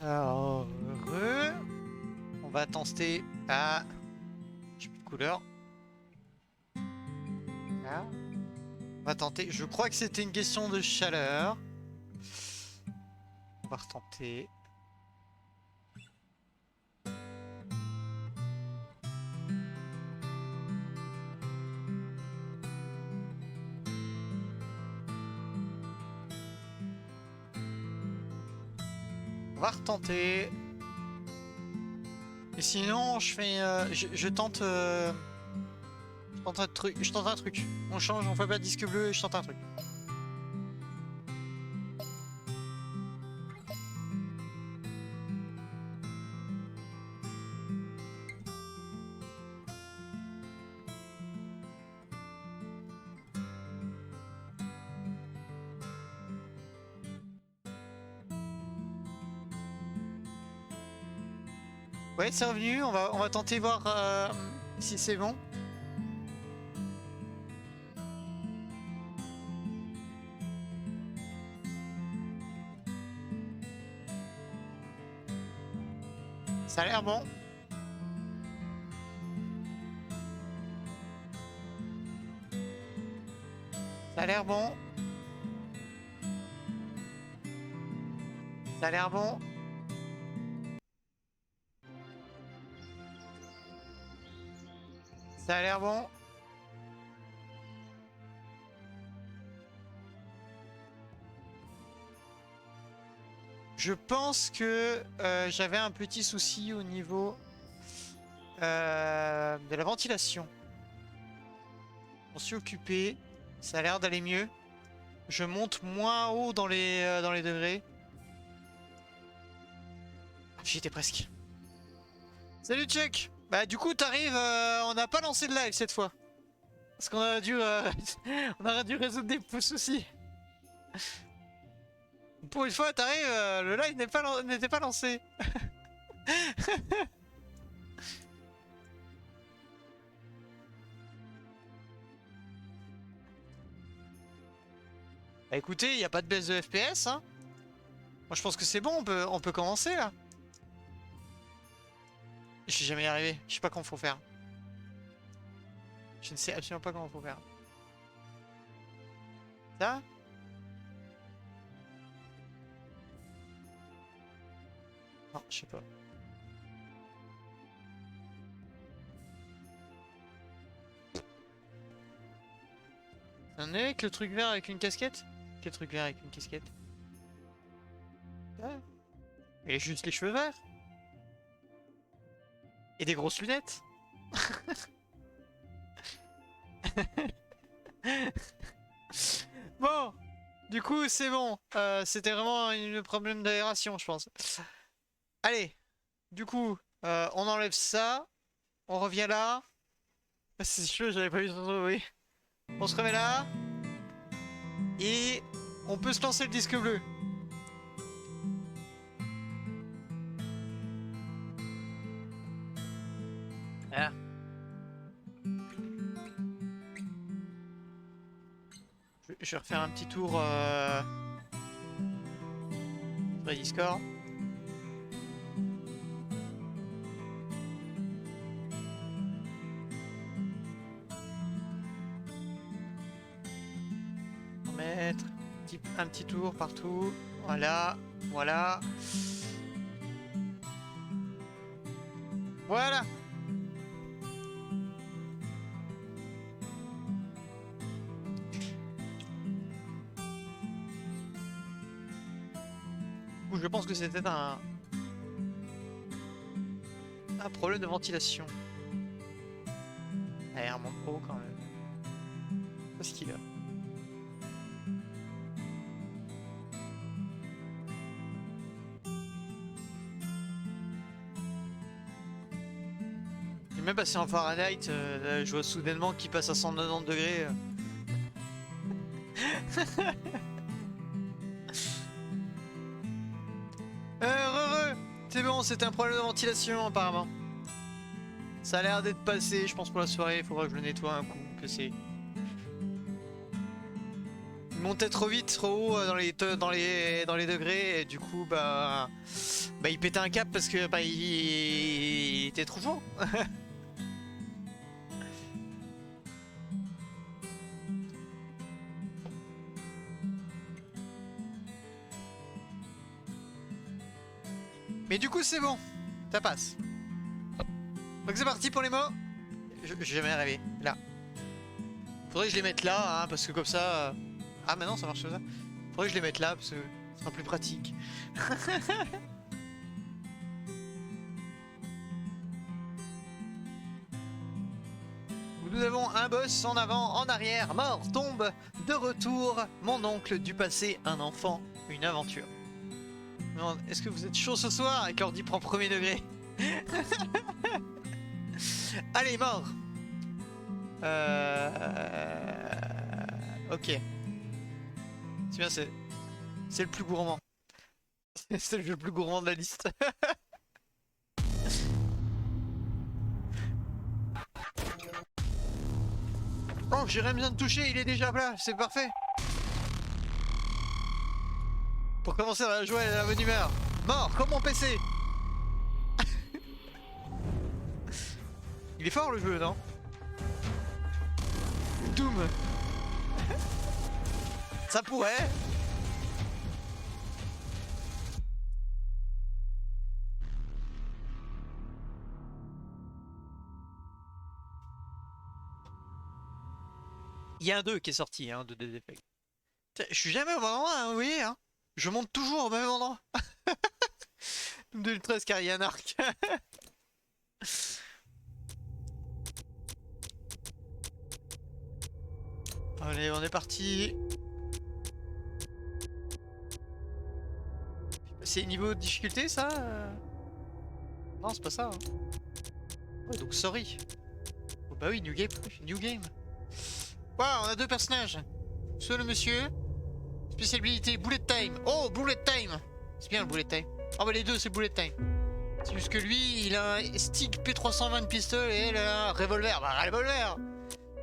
Alors, heureux. On va tenter à... J'ai plus de couleur. Là. On va tenter. Je crois que c'était une question de chaleur. On va retenter. On va retenter. Et sinon, je fais, je tente, je tente un truc. Je tente un truc. On change, on fait pas de disque bleu et je tente un truc. Ouais, c'est revenu. On va tenter voir si c'est bon. Ça a l'air bon. Ça a l'air bon. Ça a l'air bon. Ça a l'air bon. Je pense que j'avais un petit souci au niveau de la ventilation. On s'y occupé. Ça a l'air d'aller mieux. Je monte moins haut dans les degrés. J'y étais presque. Salut Chuck. Bah du coup t'arrives, on n'a pas lancé de live cette fois. Parce qu'on a dû, on aurait dû résoudre des soucis. Pour une fois t'arrives, le live n'était pas lancé. Bah écoutez, il n'y a pas de baisse de FPS hein. Moi je pense que c'est bon, on peut commencer là. Je suis jamais y arrivé, je sais pas comment faut faire. Je ne sais absolument pas comment faut faire. Ça? Non, je sais pas. C'est un avec le truc vert avec une casquette? Quel truc vert avec une casquette? Ah. Et juste les cheveux verts? Et des grosses lunettes? Bon, du coup c'est bon. C'était vraiment un problème d'aération je pense. Allez, du coup, on enlève ça. On revient là. Ah, c'est chaud, j'avais pas vu ça. Oui. On se remet là. Et on peut se lancer le disque bleu. Voilà. Je vais refaire un petit tour sur Discord. On va mettre un petit tour partout. Voilà, voilà. Voilà. Je pense que c'était un problème de ventilation. Allez, un monte haut quand même. Qu'est-ce qu'il a? J'ai même passé en Fahrenheit, je vois soudainement qu'il passe à 190 degrés. Heureux! C'est bon, c'était un problème de ventilation apparemment. Ça a l'air d'être passé, je pense pour la soirée, il faudra que je le nettoie un coup, que c'est. montait trop vite, trop haut dans les degrés et du coup il pétait un cap parce que il était trop chaud. Mais du coup c'est bon, ça passe. Donc c'est parti pour les mots. J'ai jamais rêvé, là. Faudrait que je les mette là, hein, parce que comme ça... Ah mais non, ça marche comme ça. Faudrait que je les mette là, parce que ce sera plus pratique. Nous avons un boss en avant, en arrière, mort, tombe, de retour, mon oncle du passé, un enfant, une aventure. Est-ce que vous êtes chaud ce soir? Et l'ordi prend premier degré. Allez, mort. Ok. C'est bien, c'est le plus gourmand. C'est le jeu le plus gourmand de la liste. Oh, j'ai rien besoin de toucher, il est déjà là, c'est parfait. Pour commencer à jouer à la bonne humeur. Mort, comme mon PC. Il est fort le jeu, non? Doom. Ça pourrait. Il y a un 2 qui est sorti, hein, de Dead Effect. Je suis jamais au même endroit, hein, vous voyez, hein. Je monte toujours au même endroit. 2013 car il y a un arc. Allez, on est parti. C'est niveau de difficulté ça? Non, c'est pas ça. Hein. Ouais, donc sorry. Oh, bah oui, new game. New game. Waouh, on a deux personnages. Soit le monsieur. Spécialité bullet time. Oh, bullet time. C'est bien le bullet time. Ah bah les deux c'est bullet time. C'est juste que lui il a un stick P320 pistolet et elle a un revolver. Bah un revolver.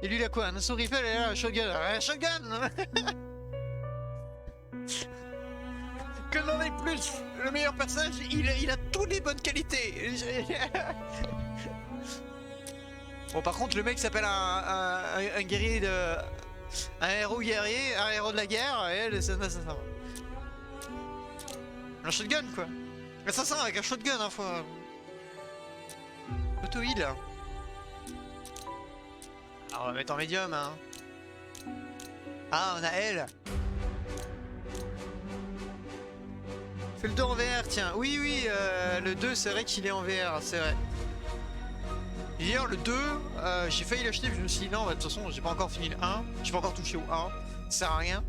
Et lui il a quoi? Un assaut rifle et elle a un shotgun. Un shotgun. Que n'en est plus. Le meilleur personnage, il a toutes les bonnes qualités. Bon par contre le mec s'appelle un guerrier de... Un héros guerrier, un héros de la guerre, et elle c'est un assassin. Un shotgun quoi. Assassin avec un shotgun hein fois. Auto-heal. Alors on va mettre en médium hein. Ah on a elle. Fais le 2 en VR tiens. Oui oui le 2 c'est vrai qu'il est en VR, c'est vrai. Hier le 2, j'ai failli l'acheter, je me suis dit non, bah, de toute façon j'ai pas encore fini le 1, j'ai pas encore touché au 1, ça sert à rien.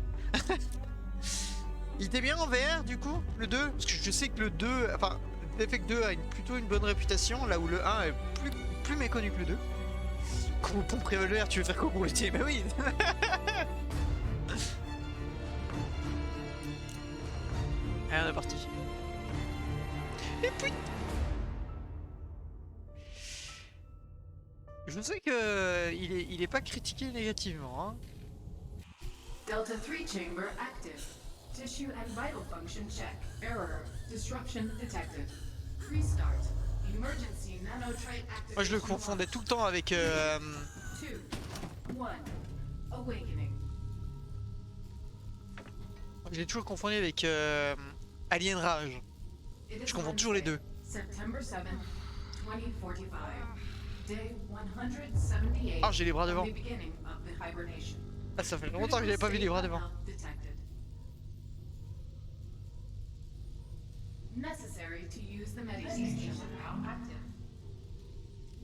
Il était bien en VR du coup, le 2? Parce que je sais que le 2, enfin, Effect 2 a plutôt une bonne réputation, là où le 1 est plus méconnu que le 2. Quand vous pompez revolver, tu veux faire quoi pour l'été? Bah oui. Allez, on est parti. Et puis... Je sais que il est pas critiqué négativement. Hein. Delta 3 chamber active. Tissue and vital function check. Error. Disruption detected. Restart. Emergency nanotrite activation. Moi je le confondais tout le temps avec 2, 1. Awakening. Je l'ai toujours confondu avec Alien Rage. Je confonds toujours les deux. September 7, 2045. Day 178. Ah, j'ai les bras devant. Ah, ça fait longtemps que j'avais pas vu les bras devant.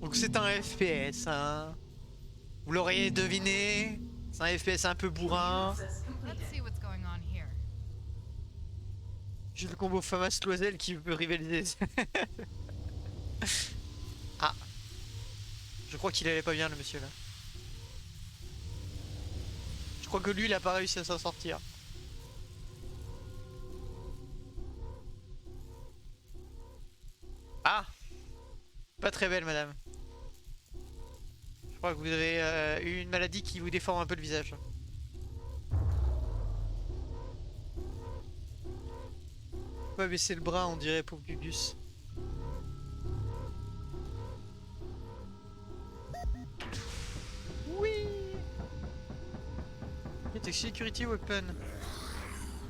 Donc c'est un FPS, hein. Vous l'auriez deviné. C'est un FPS un peu bourrin. J'ai le combo Famas Loisel qui peut rivaliser. Ah. Je crois qu'il allait pas bien le monsieur là. Je crois que lui il a pas réussi à s'en sortir. Ah. Pas très belle madame. Je crois que vous avez eu une maladie qui vous déforme un peu le visage. pas baisser le bras, on dirait, pour Gugus. Oui. Take security weapon.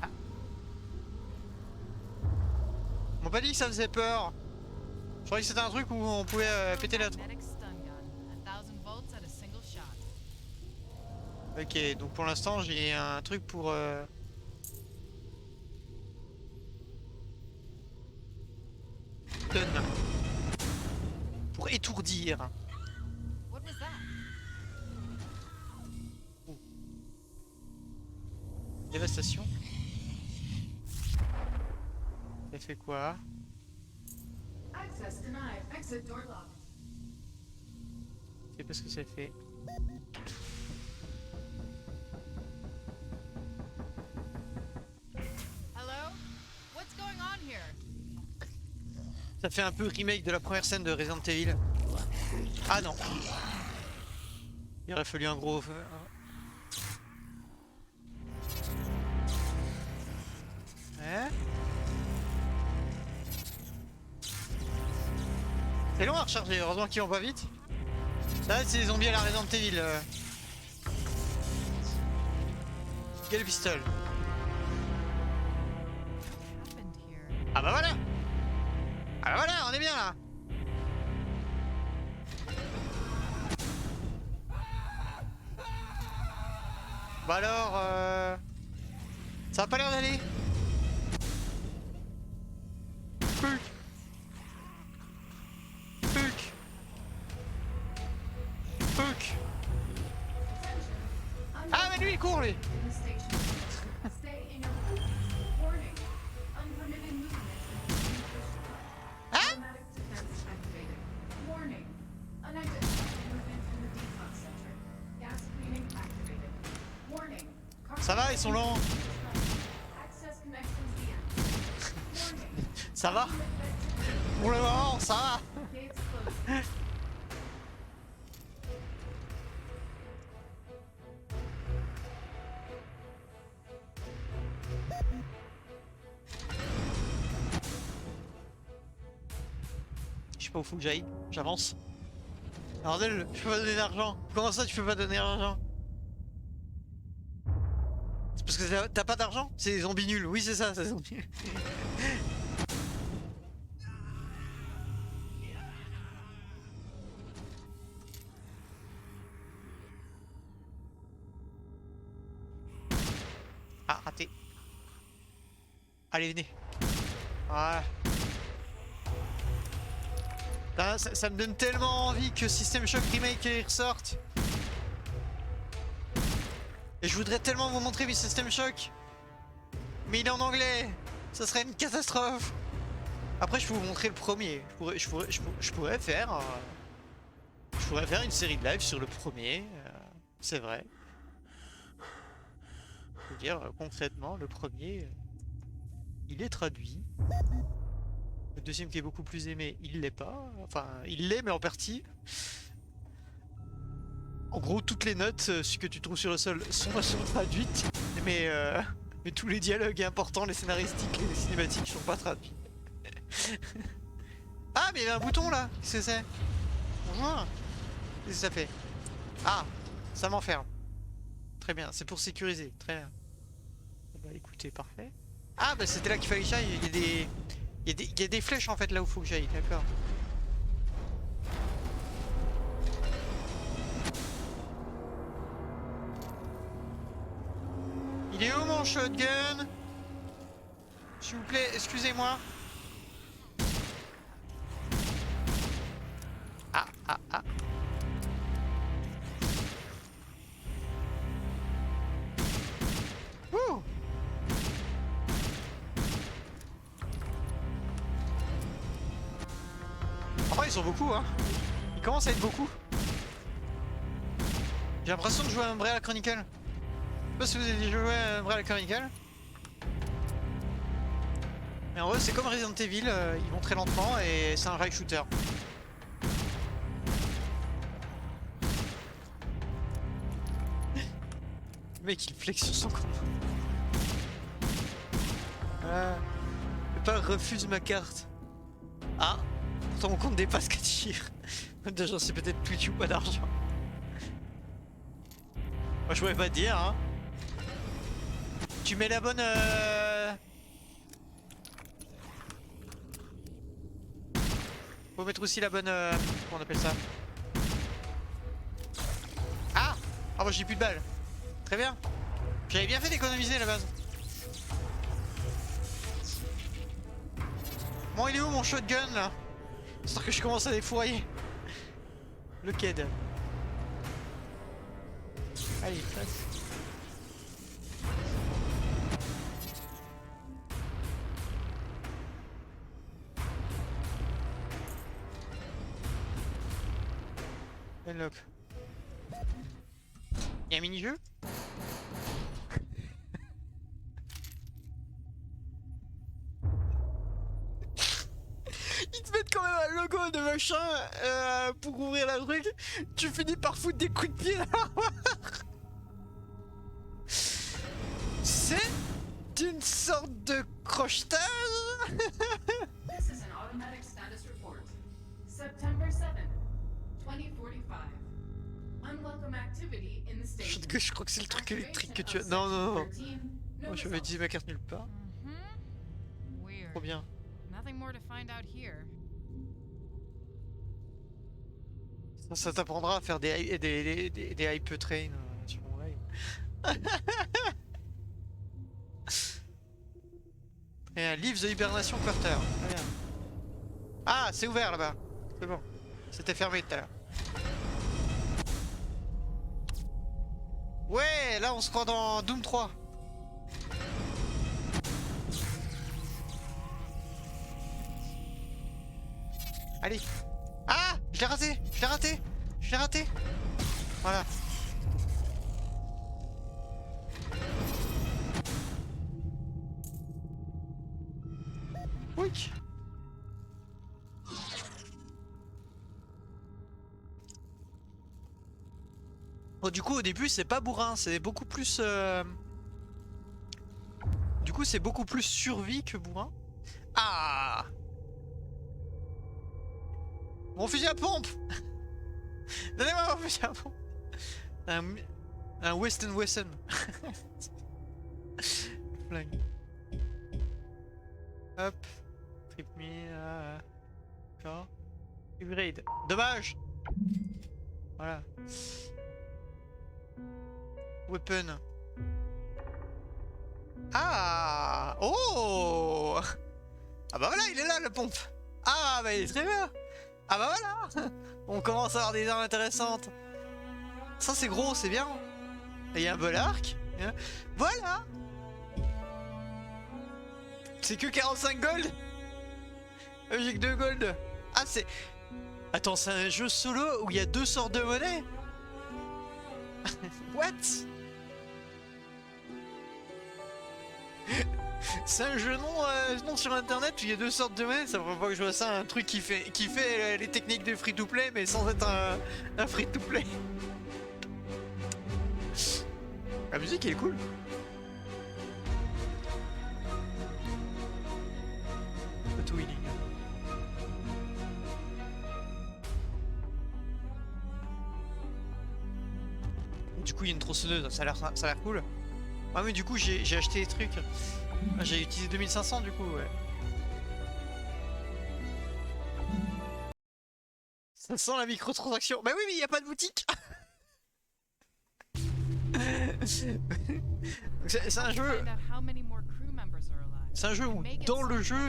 Ah. On m'a pas dit que ça faisait peur. Je croyais que c'était un truc où on pouvait péter la... Ok, donc pour l'instant j'ai un truc pour... Stun. Pour étourdir. Oh. Dévastation. Ça fait quoi? Access denied. Exit door locked. Je sais pas ce que ça fait. Hello? What's going on here? Ça fait un peu remake de la première scène de Resident Evil. Ah non. Il aurait fallu un gros... Ouais. C'est long à recharger, heureusement qu'ils vont pas vite. Là c'est les zombies à la Resident Evil. Quel pistol. Happened here? Ah bah voilà. Ah bah voilà, on est bien là. Bah alors ça a pas l'air d'aller. Fuck. Fuck. Fuck. Ah mais lui il court lui. In the station. Stay in your booth. Warning. Unpermitted movement. Hein? Automatic defense activated. Warning. Unidentified movement in the decon center. Gas cleaning activated. Warning. Ça va, ils sont lents. Access connections deactivated. Warning. Ça va. Pour le moment, ça va. Gates closed. Je sais pas où faut que j'aille, j'avance. Bordel, je peux pas donner d'argent. Comment ça tu peux pas donner d'argent? C'est parce que t'as pas d'argent? C'est des zombies nuls, oui c'est ça, c'est des zombies nuls. Ah, raté. Allez, venez. Voilà. Putain, ça me donne tellement envie que System Shock Remake il ressorte. Et je voudrais tellement vous montrer du System Shock. Mais il est en anglais. Ça serait une catastrophe. Après je peux vous montrer le premier. Je pourrais faire une série de live sur le premier. C'est vrai. Je veux dire concrètement le premier il est traduit. Le deuxième qui est beaucoup plus aimé, il l'est pas. Enfin, il l'est mais en partie. En gros, toutes les notes que tu trouves sur le sol sont traduites, mais tous les dialogues importants, les scénaristiques, les cinématiques sont pas traduits. Ah, mais il y a un bouton là. Qu'est-ce que c'est? Bonjour. Qu'est-ce que ça fait? Ah, ça m'enferme. Très bien, c'est pour sécuriser. Très bien. Bah écoutez, parfait. Ah, bah c'était là qu'il fallait que j'aille. Il y a des flèches en fait là où faut que j'aille, d'accord. Il est où mon shotgun? S'il vous plaît, excusez-moi. Ah, ah, ah. Ouh. Oh, ils sont beaucoup, hein. Ils commencent à être beaucoup. J'ai l'impression de jouer à Umbrella Chronicle. Je sais pas si vous avez joué à Umbrella Chronicle. Mais en vrai, c'est comme Resident Evil, ils vont très lentement et c'est un rail shooter. Le mec il flex sur son combo. pas refuse ma carte. Ah, pourtant mon compte dépasse 4 chiffres. Déjà c'est peut-être Twitch ou pas d'argent. Moi je pourrais pas te dire hein. Tu mets la bonne Faut mettre aussi la bonne comment on appelle ça? Ah. Ah moi j'ai plus de balles. Très bien. J'avais bien fait d'économiser à la base. Bon il est où mon shotgun là? J'espère que je commence à défourailler. Le quai. Allez, passe. Unlock. Y'a un mini-jeu? Ils te mettent quand même un logo de machin pour ouvrir la truc. Tu finis par foutre des coups de pied là. C'est une sorte de crochetage. This is an automatic status report. September 7th, 2045. Unwelcome activity in the state. Je crois que c'est le truc électrique que tu as. Non, non, non. Moi je vais utiliser ma carte nulle part. Weird. Trop bien. Nothing more to find out here. Ça t'apprendra à faire des hype train sur mon live. Et un Leave the Hibernation Quarter. Très bien. Ah, c'est ouvert là-bas. C'est bon. C'était fermé tout à l'heure. Ouais, là on se croit dans Doom 3. Allez. Ah, je l'ai raté, je l'ai raté, je l'ai raté. Voilà. Oui. Bon, du coup, au début, c'est pas bourrin, c'est beaucoup plus. Du coup, c'est beaucoup plus survie que bourrin. Ah! Mon fusil à pompe. Donnez-moi mon fusil à pompe. Un Weston Wesson. Flingue. Hop. Trip me. D'accord. Upgrade. Dommage. Voilà. Weapon. Ah. Oh. Ah bah voilà, il est là, la pompe. Ah bah il est très bien. Ah bah voilà. On commence à avoir des armes intéressantes. Ça c'est gros, c'est bien. Et il y a un bol arc. Voilà. C'est que 45 gold. J'ai que 2 gold. Ah c'est... Attends, c'est un jeu solo où il y a 2 sortes de monnaie. What? C'est un jeu non sur internet où il y a 2 sortes de monnaie. Ça ne pas que je vois ça, un truc qui fait les techniques de free to play mais sans être un free to play. La musique elle est cool. Auto healing. Du coup il y a une tronçonneuse, ça a l'air cool. Ah mais du coup j'ai acheté des trucs. Ah, j'ai utilisé 2500 du coup ouais. Ça sent la microtransaction. Bah oui mais il n'y a pas de boutique. C'est un jeu. C'est un jeu où dans le jeu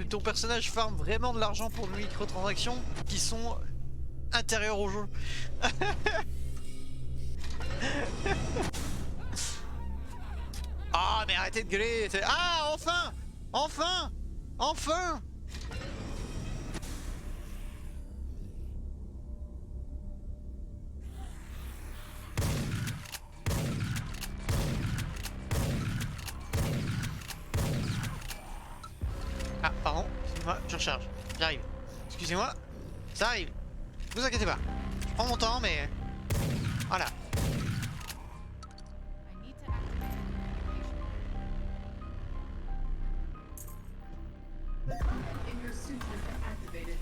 ton personnage farme vraiment de l'argent pour des microtransactions qui sont intérieures au jeu. Ah mais arrêtez de gueuler. Ah enfin. Enfin. Enfin. Ah pardon, excusez-moi, je recharge. J'arrive. Excusez-moi, ça arrive. Ne vous inquiétez pas. Je prends mon temps mais... Voilà. suit has been activated.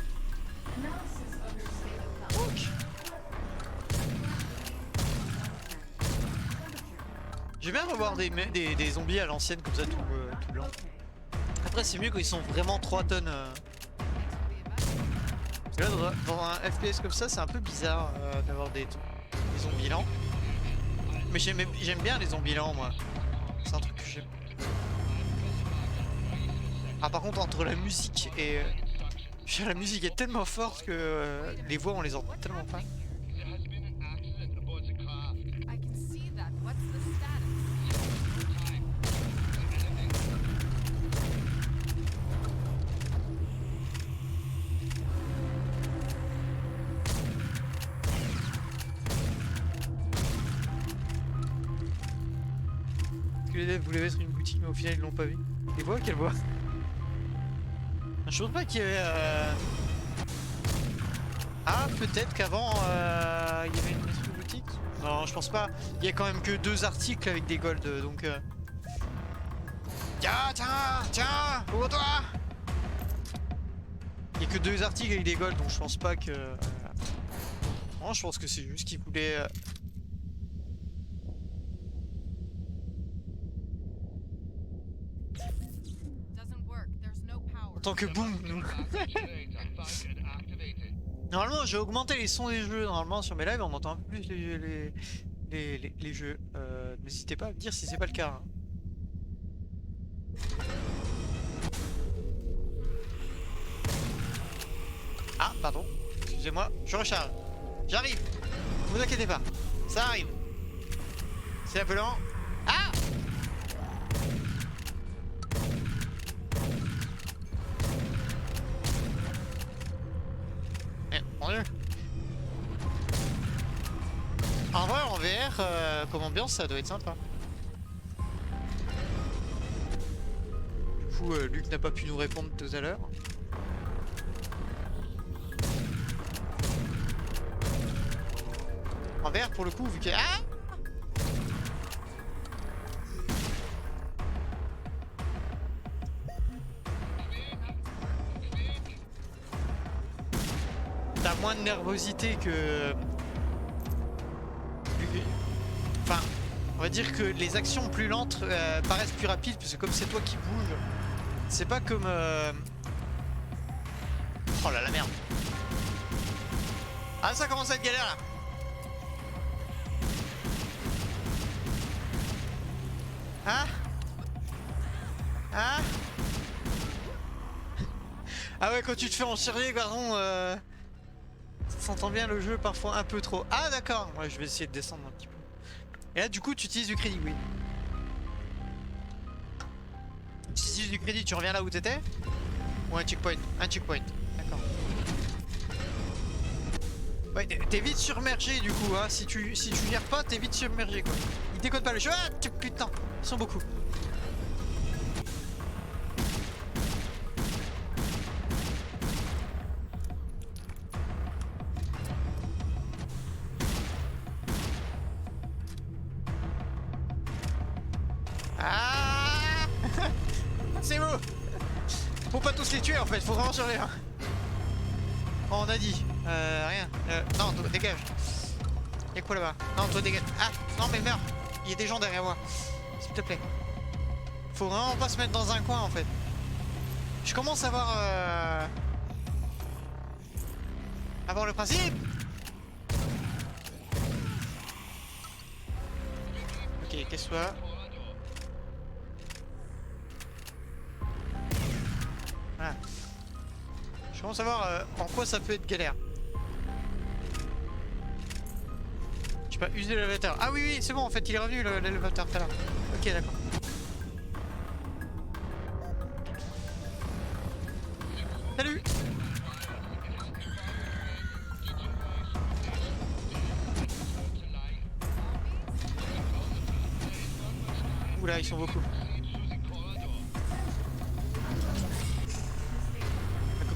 Analysis of your state of health. Ok. J'aime bien revoir des zombies à l'ancienne comme ça tout blanc. Après c'est mieux quand ils sont vraiment 3 tonnes. Parce que là dans un FPS comme ça c'est un peu bizarre d'avoir des zombies lents. Mais j'aime bien les zombies lents moi. C'est un truc que j'aime. Ah par contre entre la musique et... la musique est tellement forte que les voix on les entend tellement pas. I can see that. What's the status? Que les devs voulaient mettre une boutique mais au final ils l'ont pas vu. Les voix, quelle voix? Je pense pas qu'il y avait... Ah peut-être qu'avant il y avait une boutique. Non je pense pas. Il y a quand même que 2 articles avec des golds donc... Tiens, ouvre-toi. Il y a que 2 articles avec des golds donc je pense pas que... Non je pense que c'est juste qu'ils voulaient... Doesn't work. There's no power. En tant que boom, nous. Normalement, j'ai augmenté les sons des jeux. Normalement, sur mes lives, on entend un peu plus les jeux. N'hésitez pas à me dire si c'est pas le cas. Hein. Ah, pardon. Excusez-moi, je recharge. J'arrive. Ne vous inquiétez pas. Ça arrive. C'est appelant. Ah! Mon dieu. En vrai, en VR, comme ambiance, ça doit être sympa. Du coup, Luc n'a pas pu nous répondre tout à l'heure. En VR, pour le coup, vu que... Ah! T'as moins de nervosité que... Enfin, on va dire que les actions plus lentes paraissent plus rapides, parce que comme c'est toi qui bouges, c'est pas comme... Oh là la merde. Ah ça commence à être galère là. Hein? Hein? Ah ouais, quand tu te fais encirler, pardon, ça s'entend bien le jeu parfois un peu trop. Ah d'accord, ouais, je vais essayer de descendre un petit peu. Et là du coup tu utilises du crédit, oui. Tu utilises du crédit, tu reviens là où t'étais? Ou un checkpoint? Un checkpoint, d'accord. Ouais, t'es vite submergé du coup, hein. Si tu gères pas, t'es vite submergé quoi. Ils décodent pas le jeu. Ah putain, ils sont beaucoup. Ah c'est beau. Faut pas tous les tuer en fait, faut vraiment survivre. Oh, on a dit. Rien. Non, toi, dégage. Y'a quoi là-bas? Non, toi dégage. Ah, non mais meurs. Il y a des gens derrière moi. S'il te plaît. Faut vraiment pas se mettre dans un coin en fait. Je commence à avoir le principe. Ok, qu'est-ce que soit. Voilà. Je commence à voir en quoi ça peut être galère. Je peux pas user l'élévateur. Ah oui, oui, c'est bon, en fait, il est revenu l'élévateur tout à l'heure. Ok, d'accord. Salut! Oula, ils sont beaucoup.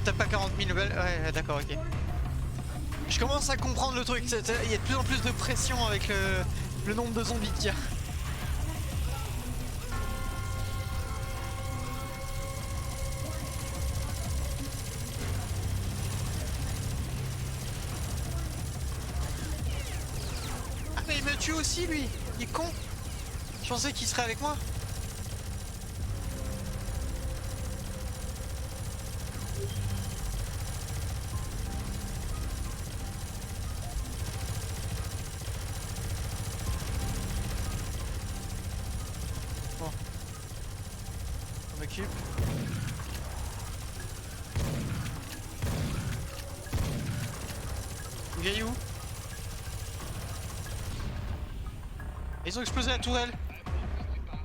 T'as pas 40 000 balles? Ouais, d'accord, ok. Je commence à comprendre le truc. Il y a de plus en plus de pression avec le nombre de zombies qu'il y a. tue aussi lui. Il est con. Je pensais qu'il serait avec moi. Bon. On m'occupe. Il est où? Ils ont explosé la tourelle.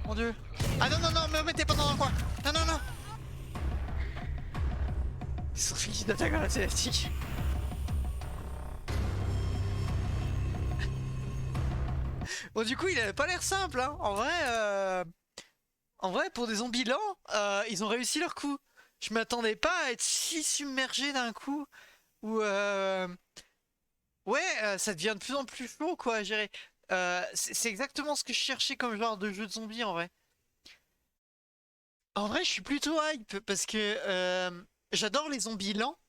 Mon dieu. Ah non, non, non, me mettez pas dans un coin. Non, non, non. Ils sont finis d'attaque à la célestique. Bon, du coup, il avait pas l'air simple, hein. En vrai, pour des zombies lents, ils ont réussi leur coup. Je m'attendais pas à être si submergé d'un coup. Ou ouais, ça devient de plus en plus chaud, quoi, à gérer. C'est exactement ce que je cherchais comme genre de jeu de zombies, en vrai. En vrai, je suis plutôt hype, parce que j'adore les zombies lents,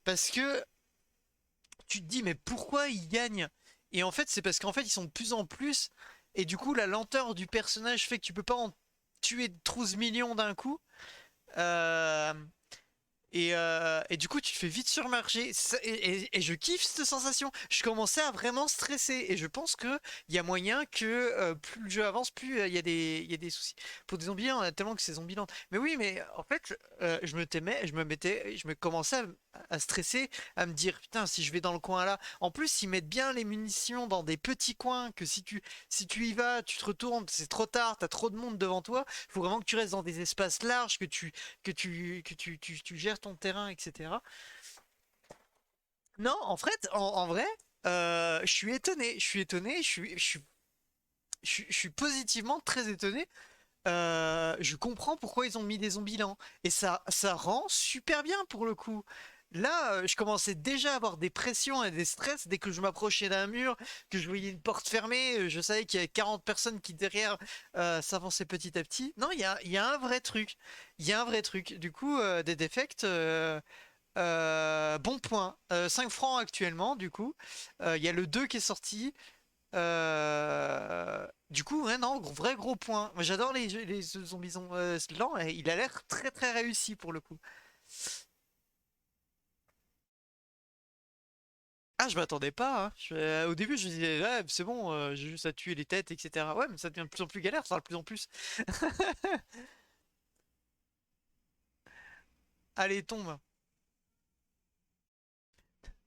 parce que tu te dis, mais pourquoi ils gagnent? Et en fait, c'est parce qu'en fait, ils sont de plus en plus, et du coup, la lenteur du personnage fait que tu peux pas en tuer 12 millions d'un coup. Euh, et du coup, tu te fais vite surmarcher. Et je kiffe cette sensation. Je commençais à vraiment stresser. Et je pense qu'il y a moyen que plus le jeu avance, plus il y a des soucis. Pour des zombies, on a tellement que c'est zombie land. Mais oui, mais en fait, je me commençais à stresser, à me dire, putain, si je vais dans le coin là. En plus, ils mettent bien les munitions dans des petits coins que si tu y vas, tu te retournes, c'est trop tard, t'as trop de monde devant toi. Il faut vraiment que tu restes dans des espaces larges, que tu gères ton terrain, etc. Non, en fait, en vrai, je suis étonné. Je suis étonné. Je suis positivement très étonné. Je comprends pourquoi ils ont mis des zombies lents. Et ça rend super bien pour le coup. Là, je commençais déjà à avoir des pressions et des stress dès que je m'approchais d'un mur, que je voyais une porte fermée, je savais qu'il y avait 40 personnes qui derrière s'avançaient petit à petit. Non, il y a un vrai truc. Il y a un vrai truc. Du coup, des défects, bon point. 5 francs actuellement, du coup. Il y a le 2 qui est sorti. Du coup, ouais, non, vrai gros point. Moi, j'adore les zombies lents et il a l'air très très réussi pour le coup. Ah, je m'attendais pas, hein. Au début, je me disais, ouais, c'est bon, j'ai juste à tuer les têtes, etc. Ouais, mais ça devient de plus en plus galère, ça va de plus en plus. Allez, tombe.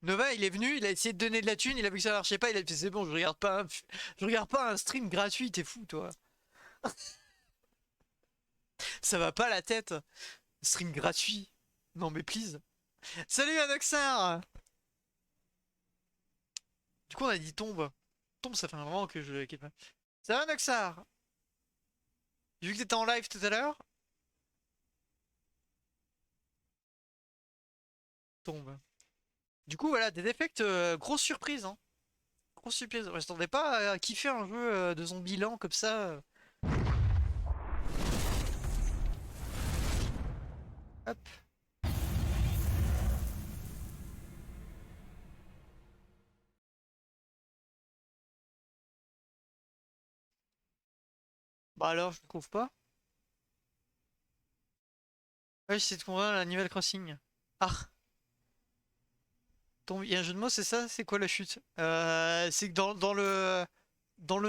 Nova, il est venu, il a essayé de donner de la thune, il a vu que ça marchait pas, il a fait c'est bon, je regarde pas un stream gratuit, t'es fou, toi. Ça va pas la tête. Stream gratuit. Non mais please. Salut Anoxar. Du coup, on a dit tombe. Tombe, ça fait un moment que je quitte pas. Ça va Anoxar? J'ai vu que t'étais en live tout à l'heure. Tombe. Du coup, voilà, des défects, grosse surprise, hein. Grosse surprise. Je m'attendais pas à kiffer un jeu de zombie lent comme ça. Hop. Bah alors, je ne trouve pas. Ouais, j'essaie de convaincre la Animal Crossing. Ah, il y a un jeu de mots, c'est ça? C'est quoi la chute? C'est que dans le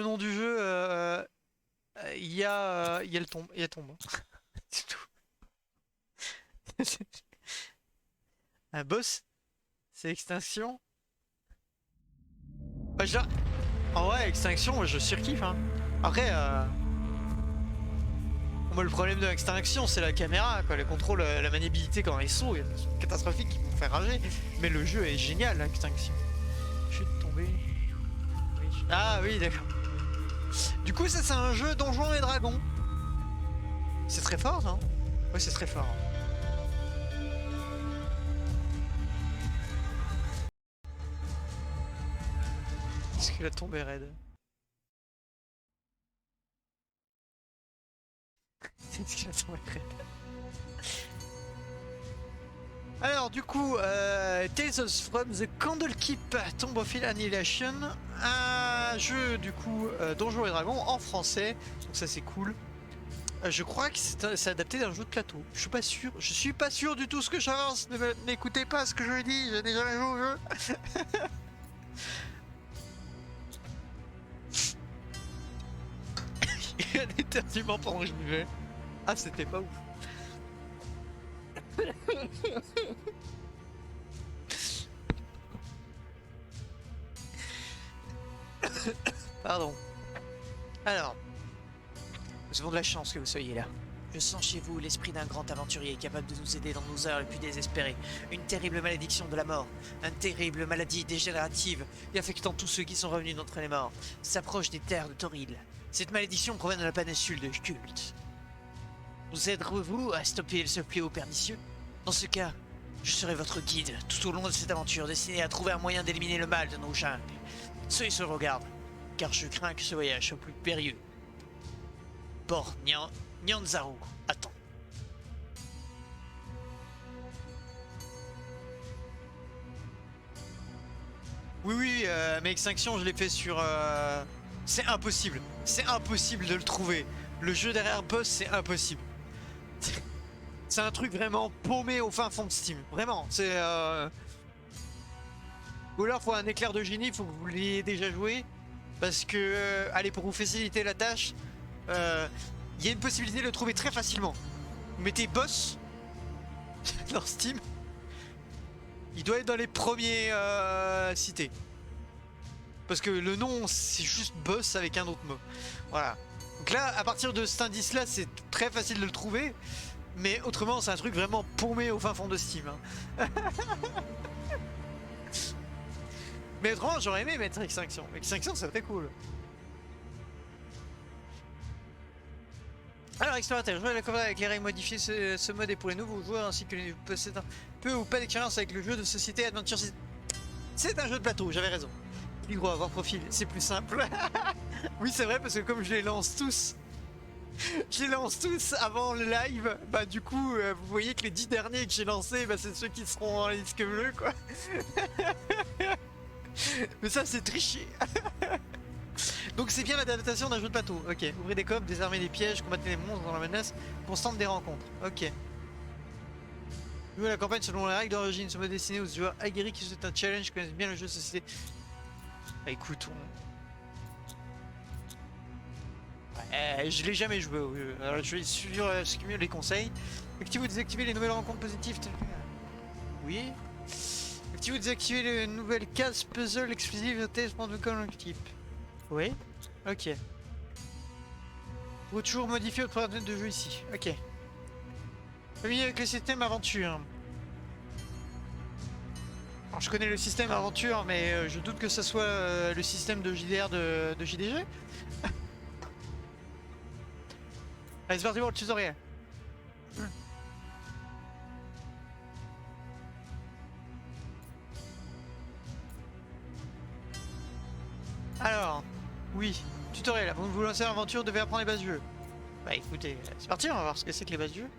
nom du jeu, il y a le tombe. Il y a tombe. C'est tout. Un boss? C'est extinction? Bah, en vrai, extinction, moi, je surkiffe, hein. Après, moi, le problème de l'extinction, c'est la caméra, quoi. Les contrôles, la maniabilité quand ils sont catastrophiques qui vont faire rager. Mais le jeu est génial, l'extinction. Chute tombée. Oui, ah oui, d'accord. Du coup, ça, c'est un jeu Donjons et Dragons. C'est très fort, non? Oui, c'est très fort. Est-ce que la tombe est raide? Est-ce que la tombe est raide? Alors du coup, Tales from the Candlekeep Tomb of Annihilation. un jeu du coup Donjons et Dragons en français, donc ça c'est cool. Je crois que c'est adapté d'un jeu de plateau. Je suis pas sûr du tout ce que j'avance. N'écoutez pas ce que je dis, je n'ai jamais joué au jeu. Il y a un éternuement pendant que je vivais. Ah, c'était pas ouf. Pardon. Alors, nous avons de la chance que vous soyez là. Je sens chez vous l'esprit d'un grand aventurier capable de nous aider dans nos heures les plus désespérées. Une terrible malédiction de la mort, une terrible maladie dégénérative et affectant tous ceux qui sont revenus d'entre les morts, s'approche des terres de Toril. Cette malédiction provient de la péninsule de Kult. Nous aiderez-vous à stopper ce fléau pernicieux? Dans ce cas, je serai votre guide tout au long de cette aventure destinée à trouver un moyen d'éliminer le mal de nos jungles. Soyez sur vos gardes, car je crains que ce voyage soit plus périlleux. Port Nyanzaru, attends. Oui, mais Extinction, je l'ai fait sur... C'est impossible. C'est impossible de le trouver. Le jeu derrière boss, c'est impossible. C'est un truc vraiment paumé au fin fond de Steam. Vraiment, c'est... Ou alors, faut un éclair de génie, faut que vous l'ayez déjà joué. Parce que, allez, pour vous faciliter la tâche, il y a une possibilité de le trouver très facilement. Vous mettez boss dans Steam. Il doit être dans les premiers cités. Parce que le nom, c'est juste boss avec un autre mot. Voilà. Donc là, à partir de cet indice-là, c'est très facile de le trouver. Mais autrement, c'est un truc vraiment paumé au fin fond de Steam. Hein. Mais autrement, j'aurais aimé mettre Extinction. Extinction, c'est très cool. Alors, explorateur, jouer à la cover avec les règles modifiées. Ce mode est pour les nouveaux joueurs ainsi que les possédants peu ou pas d'expérience avec le jeu de société Adventure. C'est un jeu de plateau, j'avais raison. Clic droit, voir profil, c'est plus simple. Oui, c'est vrai, parce que comme je les lance tous, avant le live, bah du coup, vous voyez que les 10 derniers que j'ai lancés, bah, c'est ceux qui seront en disque bleu, quoi. Mais ça, c'est triché. Donc c'est bien l'adaptation d'un jeu de plateau. Ok, ouvrez des coffres, désarmez des pièges, combattez les monstres dans la menace constante des rencontres. Ok. Jouez la campagne selon les règles d'origine. Ce mode destiné aux joueurs aguerris qui souhaitent un challenge, connaissent bien le jeu de société. Bah écoute, je l'ai jamais joué au jeu. Alors je vais suivre les conseils. Activez ou désactivez les nouvelles rencontres positives. Oui. Activez ou désactivez les nouvelles cases puzzle exclusives de test comme type. Oui. Ok. Vous pouvez toujours modifier votre paramètre de jeu ici. Ok. Familier avec le système aventure. Alors je connais le système aventure, mais je doute que ce soit le système de JDR de JDG. Allez, c'est parti pour le tutoriel. Alors, oui, tutoriel. Avant de vous lancer l'aventure, vous devez apprendre les bases du jeu. Bah écoutez, c'est parti, on va voir ce que c'est que les bases du jeu.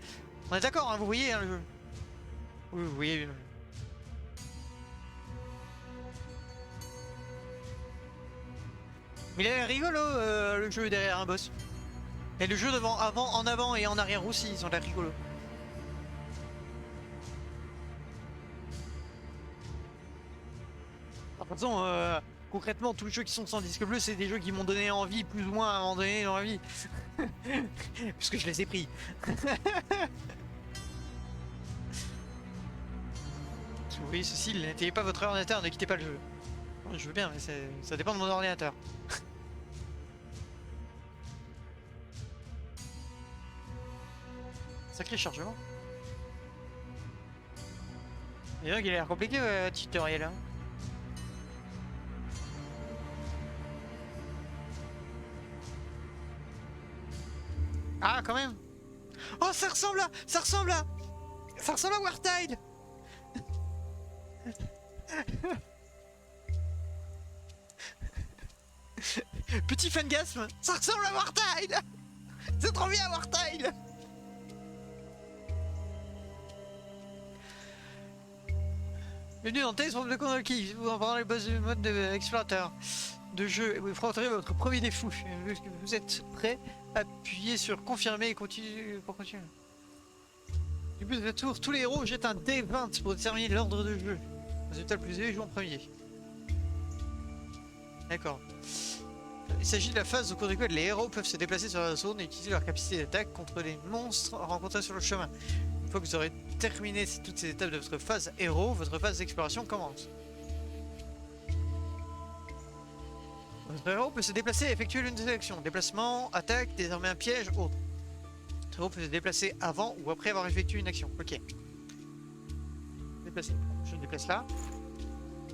On est d'accord, hein, vous voyez hein, le jeu. Oui, vous voyez. Mais il a l'air rigolo le jeu derrière un boss. Et le jeu devant, en avant et en arrière aussi, ils ont l'air rigolo. De toute façon, concrètement, tous les jeux qui sont sans disque bleu, c'est des jeux qui m'ont donné envie, plus ou moins à un moment donné dans la vie. Puisque je les ai pris. Si vous voyez ceci, n'éteignez pas votre ordinateur, ne quittez pas le jeu. Je veux bien, mais ça dépend de mon ordinateur. Sacré chargement. Et donc il a l'air compliqué le tutoriel hein. Ah quand même. Oh ça ressemble à Wartide. Petit fangasme, ça ressemble à Wartide. C'est trop bien Wartide. Bienvenue dans Tales from the Condor Key, vous en parlez les bases du mode explorateur. de jeu et vous affronterez votre premier défi. Vous êtes prêt? Appuyez sur confirmer et continuez pour continuer. Du but de votre tour, tous les héros jettent un D20 pour déterminer l'ordre de jeu. Résultat le plus élevé joue en premier. D'accord. Il s'agit de la phase au cours de laquelle les héros peuvent se déplacer sur la zone et utiliser leur capacité d'attaque contre les monstres rencontrés sur le chemin. Une fois que vous aurez terminé toutes ces étapes de votre phase héros, votre phase d'exploration commence. Votre héros peut se déplacer et effectuer l'une des actions. Déplacement, attaque, désarmer un piège, autre. Votre héros peut se déplacer avant ou après avoir effectué une action. Ok. Déplacer. Je me déplace là.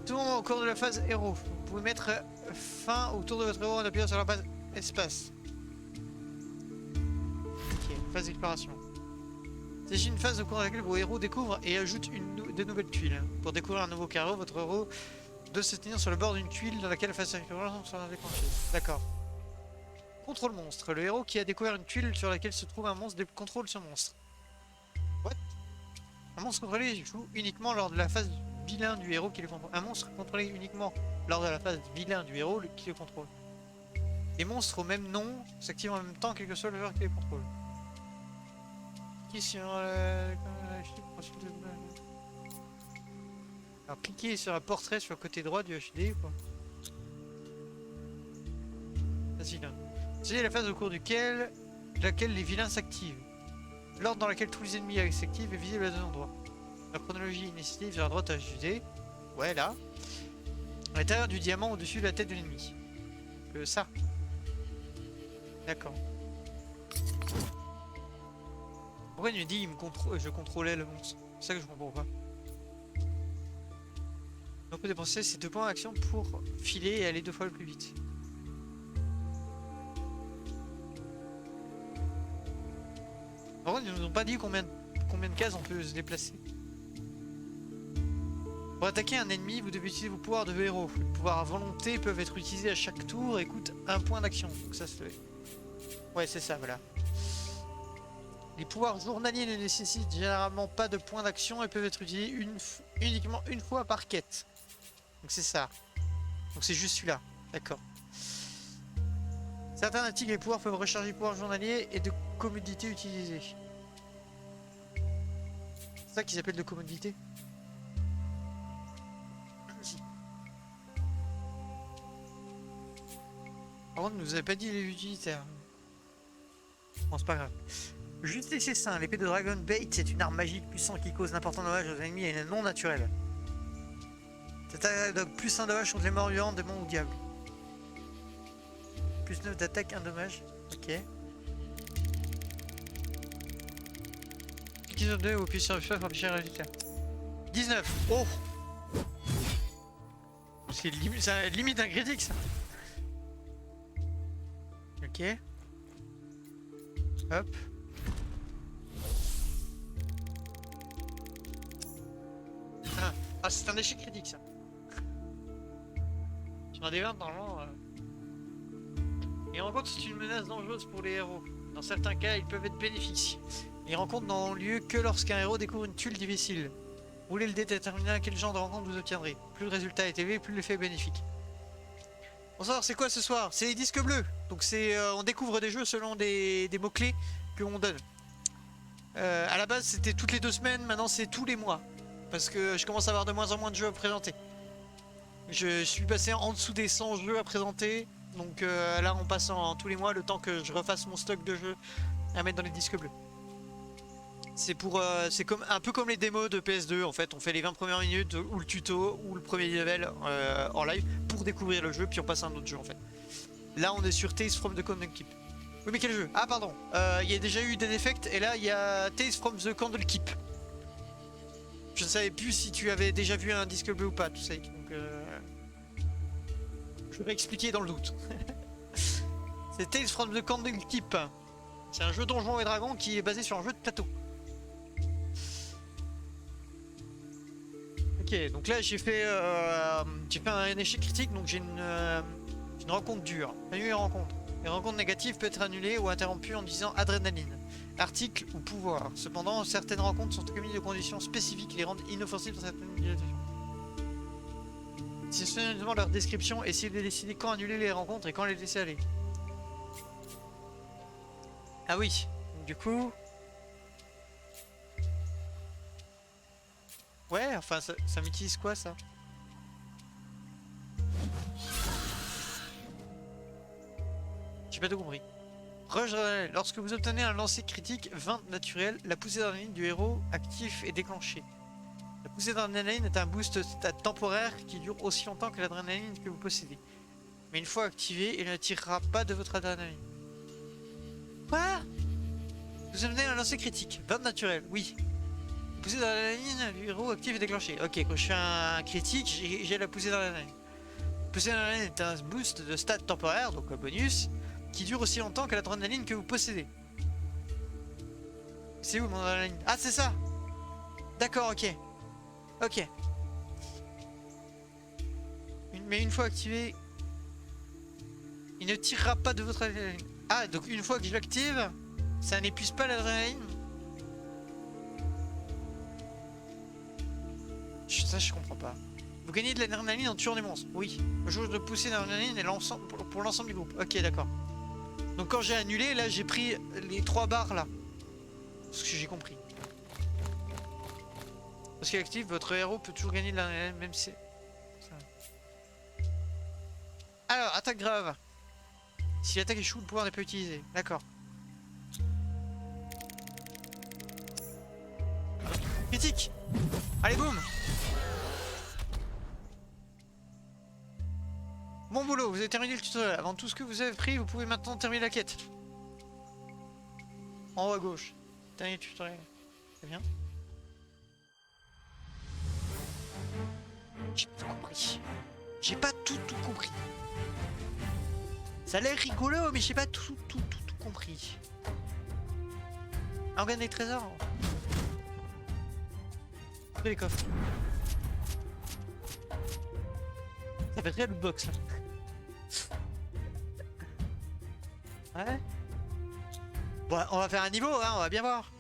Tout au cours de la phase héros. Vous pouvez mettre fin au tour de votre héros en appuyant sur la base espace. Ok, phase d'exploration. C'est une phase au cours de laquelle vos héros découvrent et ajoutent de nouvelles tuiles. Pour découvrir un nouveau carreau, votre héros doit se tenir sur le bord d'une tuile dans laquelle la phase d'exploration sera déclenchée. D'accord. Contrôle monstre. Le héros qui a découvert une tuile sur laquelle se trouve un monstre contrôle ce monstre. What? Un monstre contrôlé joue uniquement lors de la phase vilain du héros qui le contrôle. Un monstre contrôlé uniquement lors de la phase vilain du héros qui le contrôle. Les monstres au même nom s'activent en même temps quel que soit le joueur qui les contrôle. Cliquez sur alors cliquez sur un portrait sur le côté droit du HD ou quoi. Facile. C'est la phase au cours de laquelle les vilains s'activent. L'ordre dans laquelle tous les ennemis s'activent est visible à deux endroits. La chronologie initiative vers la droite à HD. Ouais, là. À l'intérieur du diamant au-dessus de la tête de l'ennemi. Ça. D'accord. Pourquoi il me dit je contrôlais le monstre? C'est ça que je comprends pas. On peut dépenser ces 2 points d'action pour filer et aller 2 fois le plus vite. Par contre, ils nous ont pas dit combien de cases on peut se déplacer. Pour attaquer un ennemi, vous devez utiliser vos pouvoirs de héros. Les pouvoirs à volonté peuvent être utilisés à chaque tour et coûtent 1 point d'action. Donc ça se fait. Ouais, c'est ça, voilà. Les pouvoirs journaliers ne nécessitent généralement pas de points d'action et peuvent être utilisés uniquement une fois par quête. Donc c'est ça. Donc c'est juste celui-là. D'accord. Certains articles et pouvoirs peuvent recharger les pouvoirs journaliers et de commodité utilisés. C'est ça qu'ils appellent de commodité. Par contre, nous avez pas dit les utilitaires. Bon, c'est pas grave. Juste et sain, l'épée de Dragon Bait, c'est une arme magique puissante qui cause d'importants dommages aux ennemis et non naturels. Cette attaque donc plus 1 dommage contre les morts vivants, démons ou diables. Plus 9 d'attaque, 1 dommage. Ok. Cliquez sur 2 ou appuyez sur F5 pour afficher le résultat. 19. Oh! C'est limite un critique ça. Ok. Hop. Ah, c'est un échec critique ça. Sur un des 20 normalement. Les rencontres sont une menace dangereuse pour les héros. Dans certains cas, ils peuvent être bénéfiques. Les rencontres n'ont lieu que lorsqu'un héros découvre une tuile difficile. Roulez le dé déterminant quel genre de rencontre vous obtiendrez. Plus le résultat est élevé, plus l'effet est bénéfique. Bonsoir, c'est quoi ce soir? C'est les disques bleus. Donc c'est on découvre des jeux selon des mots-clés que on donne. À la base c'était toutes les 2 semaines, maintenant c'est tous les mois. Parce que je commence à avoir de moins en moins de jeux à présenter. Je suis passé en dessous des 100 jeux à présenter. Donc là on passe en tous les mois le temps que je refasse mon stock de jeux à mettre dans les disques bleus. C'est pour c'est comme un peu comme les démos de PS2 en fait, on fait les 20 premières minutes ou le tuto ou le premier level en live pour découvrir le jeu puis on passe à un autre jeu en fait. Là on est sur Tales from the Candlekeep. Oui mais quel jeu? Ah pardon, il y a déjà eu des défects et là il y a Tales from the Candlekeep. Je ne savais plus si tu avais déjà vu un disque bleu ou pas, tu sais, donc je vais expliquer dans le doute. C'est Tales from the Candlekeep. C'est un jeu Donjons et Dragons qui est basé sur un jeu de plateau. Ok, donc là j'ai fait un échec critique, donc j'ai une rencontre dure. Annulez une rencontre. Les rencontres négatives peuvent être annulées ou interrompues en disant adrénaline, article ou pouvoir. Cependant, certaines rencontres sont commises de conditions spécifiques qui les rendent inoffensives dans certaines situations. C'est seulement leur description, essayez de décider quand annuler les rencontres et quand les laisser aller. Ah oui, du coup... Ouais, enfin, ça m'utilise quoi, ça? J'ai pas tout compris. Rush d'adrénaline. Lorsque vous obtenez un lancer critique 20 naturel, la poussée d'adrénaline du héros actif est déclenchée. La poussée d'adrénaline est un boost temporaire qui dure aussi longtemps que l'adrénaline que vous possédez. Mais une fois activé, il ne tirera pas de votre adrénaline. Quoi? Vous obtenez un lancer critique 20 naturel, oui. La poussée d'adrénaline du héros actif est déclenchée. Ok, quand je fais un critique, j'ai la poussée d'adrénaline. La poussée d'adrénaline est un boost de stat temporaire, donc un bonus, qui dure aussi longtemps que l'adrénaline que vous possédez. C'est où mon adrénaline? Ah, c'est ça! D'accord, ok. Ok. Mais une fois activé, il ne tirera pas de votre adrénaline. Ah, donc une fois que je l'active, ça n'épuise pas l'adrénaline? Ça, je comprends pas. Vous gagnez de l'adrénaline en tuant des monstres. Oui. Le jeu de pousser d'adrénaline et pour l'ensemble du groupe. Ok, d'accord. Donc quand j'ai annulé, là, j'ai pris les 3 barres, là. Ce que j'ai compris. Parce qu'il active, votre héros peut toujours gagner de l'adrénaline, même si... Alors, attaque grave. Si l'attaque échoue, le pouvoir n'est pas utilisé. D'accord. Critique. Allez, boum. Bon boulot, vous avez terminé le tutoriel. Avant tout ce que vous avez pris, vous pouvez maintenant terminer la quête. En haut à gauche. Dernier tutoriel. C'est bien. J'ai pas tout compris. J'ai pas tout compris. Ça a l'air rigolo, mais j'ai pas tout compris. Ah, on gagne des trésors. Ouvrez les coffres. Ça fait très lootbox là. Ouais. Bon, on va faire un niveau, hein, on va bien voir.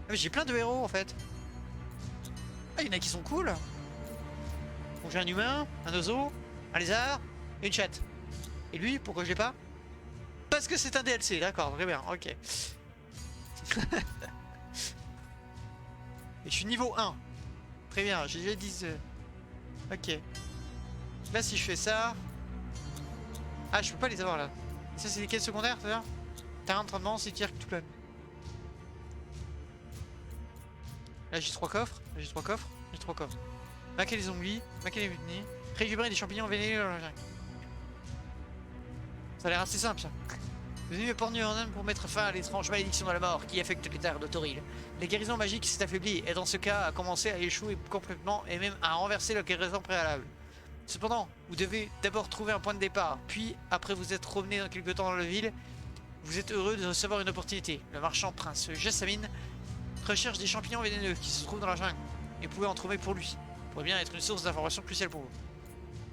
Ah, mais j'ai plein de héros en fait. Ah, il y en a qui sont cool. Donc j'ai un humain, un oiseau, un lézard et une chatte. Et lui, pourquoi je l'ai pas? Parce que c'est un DLC, d'accord, très bien, ok. Et je suis niveau 1. Très bien, j'ai déjà 10. Ok. Là, si je fais ça... Ah, je peux pas les avoir là. Ça, c'est des quêtes secondaires, c'est ça? Terrain d'entraînement, cimetière, tout plein. Là, j'ai 3 coffres. Là, j'ai 3 coffres. J'ai 3 coffres. Maquer les zombies. Maquer les mutinis. Récupérer des champignons vénéneux dans la jungle. Ça a l'air assez simple, ça. Vous avez port en pour mettre fin à l'étrange malédiction de la mort qui affecte les terres de Toril. La guérison magique s'est affaiblie et dans ce cas a commencé à échouer complètement et même à renverser la guérison préalable. Cependant, vous devez d'abord trouver un point de départ, puis après vous êtes promené dans quelque temps dans la ville, vous êtes heureux de recevoir une opportunité. Le marchand prince Jessamine recherche des champignons vénéneux qui se trouvent dans la jungle et vous pouvez en trouver pour lui. Ça pourrait bien être une source d'information cruciale pour vous.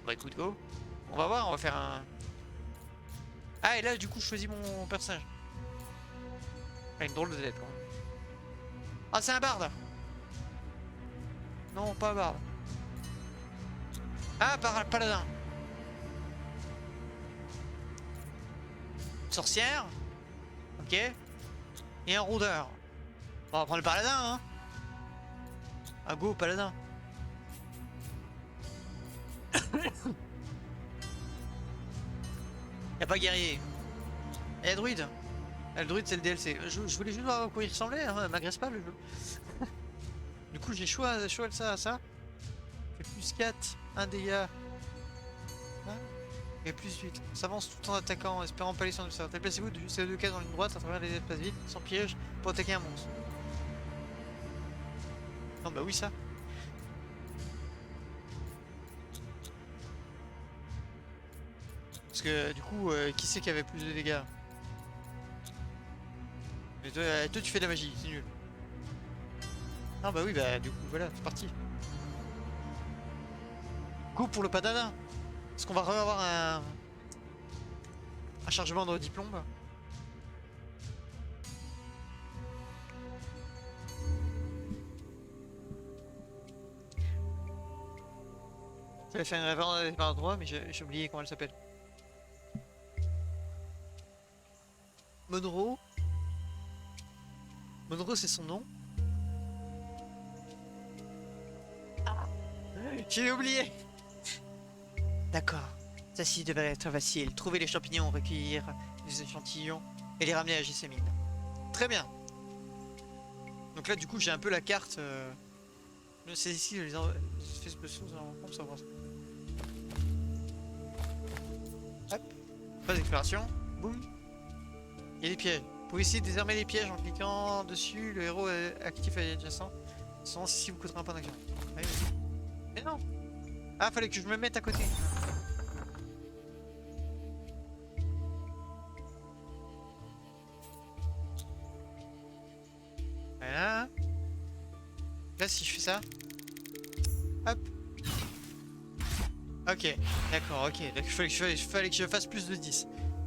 Bah écoute, go. On va voir, on va faire un... Ah, et là, du coup, je choisis mon personnage. Ah, une drôle de tête, quand même. Ah, c'est un barde. Non, pas un barde. Ah, paladin. Sorcière. Ok. Et un rôdeur. On va prendre le paladin, hein. Ah, go, paladin. Y'a pas guerrier. Et druide. Ah, le druide c'est le DLC. Je voulais juste voir à quoi il ressemblait, hein. M'agresse pas le jeu. Du coup j'ai choisi ça à ça. Fait plus 4, 1 dégât. Hein, et plus 8. On s'avance tout en attaquant, espérant pallier son adversaire. Déplacez-vous de CO2 cases dans ligne droite à travers les espaces vides, sans piège, pour attaquer un monstre. Non bah oui ça. Parce que du coup, qui c'est qui avait plus de dégâts? Mais toi tu fais de la magie, c'est nul. Non bah oui, bah du coup voilà, c'est parti. Go pour le paladin. Est-ce qu'on va revoir un chargement de diplôme? J'avais fait une référence par droit, mais j'ai oublié comment elle s'appelle. Monroe. Monroe, c'est son nom. J'ai oublié. D'accord. Ceci devrait être facile. Trouver les champignons, recueillir les échantillons et les ramener à Jessamine. Très bien. Donc là, du coup, j'ai un peu la carte. C'est ici les espèces de choses en rencontre, ça va. Hop. Phase d'exploration. Boum. Il y a des pièges. Vous pouvez essayer de désarmer les pièges en cliquant dessus. Le héros est actif et adjacent. Sans si vous coûtera un point d'action. Allez, vas-y. Mais non. Ah, fallait que je me mette à côté. Voilà. Là, si je fais ça. Hop. Ok, d'accord, ok. Donc, fallait que je fasse plus de 10.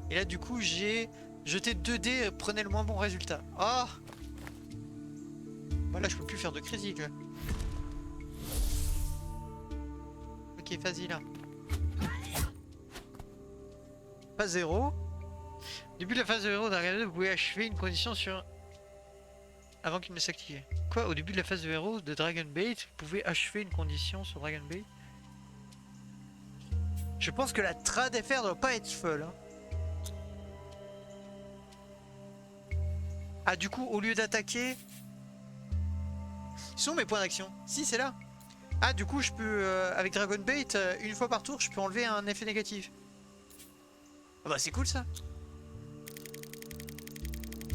Et là, du coup, j'ai jeté 2 dés, prenez le moins bon résultat. Oh. Voilà, je peux plus faire de critique là. Ok, vas-y là. Phase 0. Début de la phase 0 d'un Dragon, vous pouvez achever une condition sur... avant qu'il ne s'active. Quoi? Au début de la phase de héros de Dragon Bait, vous pouvez achever une condition sur Dragon Bait? Je pense que la trad FR doit pas être folle. Hein. Ah, du coup, au lieu d'attaquer... Ils sont mes points d'action? Si, c'est là. Ah, du coup, je peux... avec Dragon Bait, une fois par tour, je peux enlever un effet négatif. Ah bah, c'est cool, ça.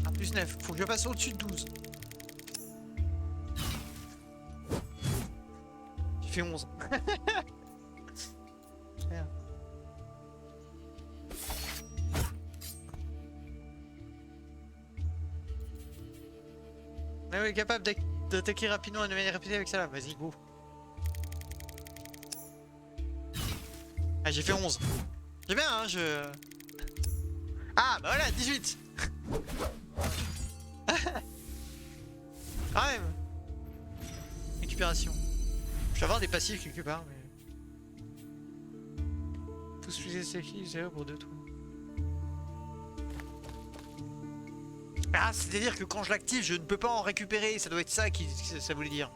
Ah, plus 9. Faut que je passe au-dessus de 12. J'ai fait 11. Merde. Mais oui, capable d'attaquer rapidement et de manière répétée avec ça là. Vas-y, go. Ah, j'ai fait 11. C'est bien, hein, je... Ah, bah voilà, 18. Quand même. Récupération. Je vais avoir des passifs quelque part, mais... Tous les essais, 0 pour 2 tours. Ah, c'est-à-dire que quand je l'active, je ne peux pas en récupérer. Ça doit être ça qui ça voulait dire.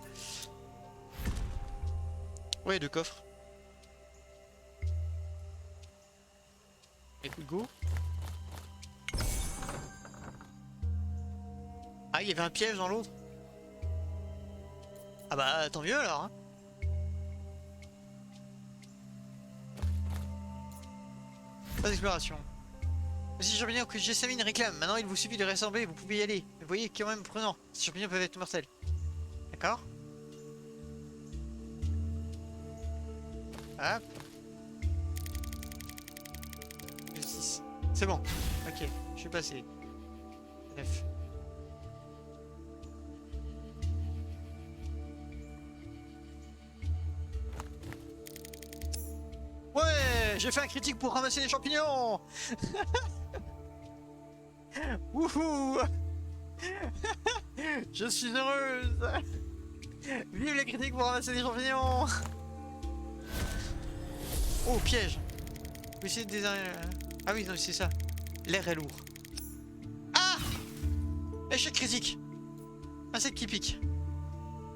Ouais, 2 coffres. Écoute, go. Ah, il y avait un piège dans l'autre. Ah bah, tant mieux alors, hein. Pas d'exploration. Si champignon que Jessamine réclame, maintenant il vous suffit de rassembler, vous pouvez y aller. Mais voyez quand même prenant, ces champignons peuvent être mortels. D'accord? Hop. Le 6. C'est bon. Ok, je suis passé. 9. Ouais, j'ai fait un critique pour ramasser les champignons. Wouhou. Je suis heureuse. Vive les critiques pour ramasser les champignons. Oh, piège. Vous essayez de désarmer... Ah oui, non, c'est ça. L'air est lourd. Ah! Échec critique. Insecte qui pique.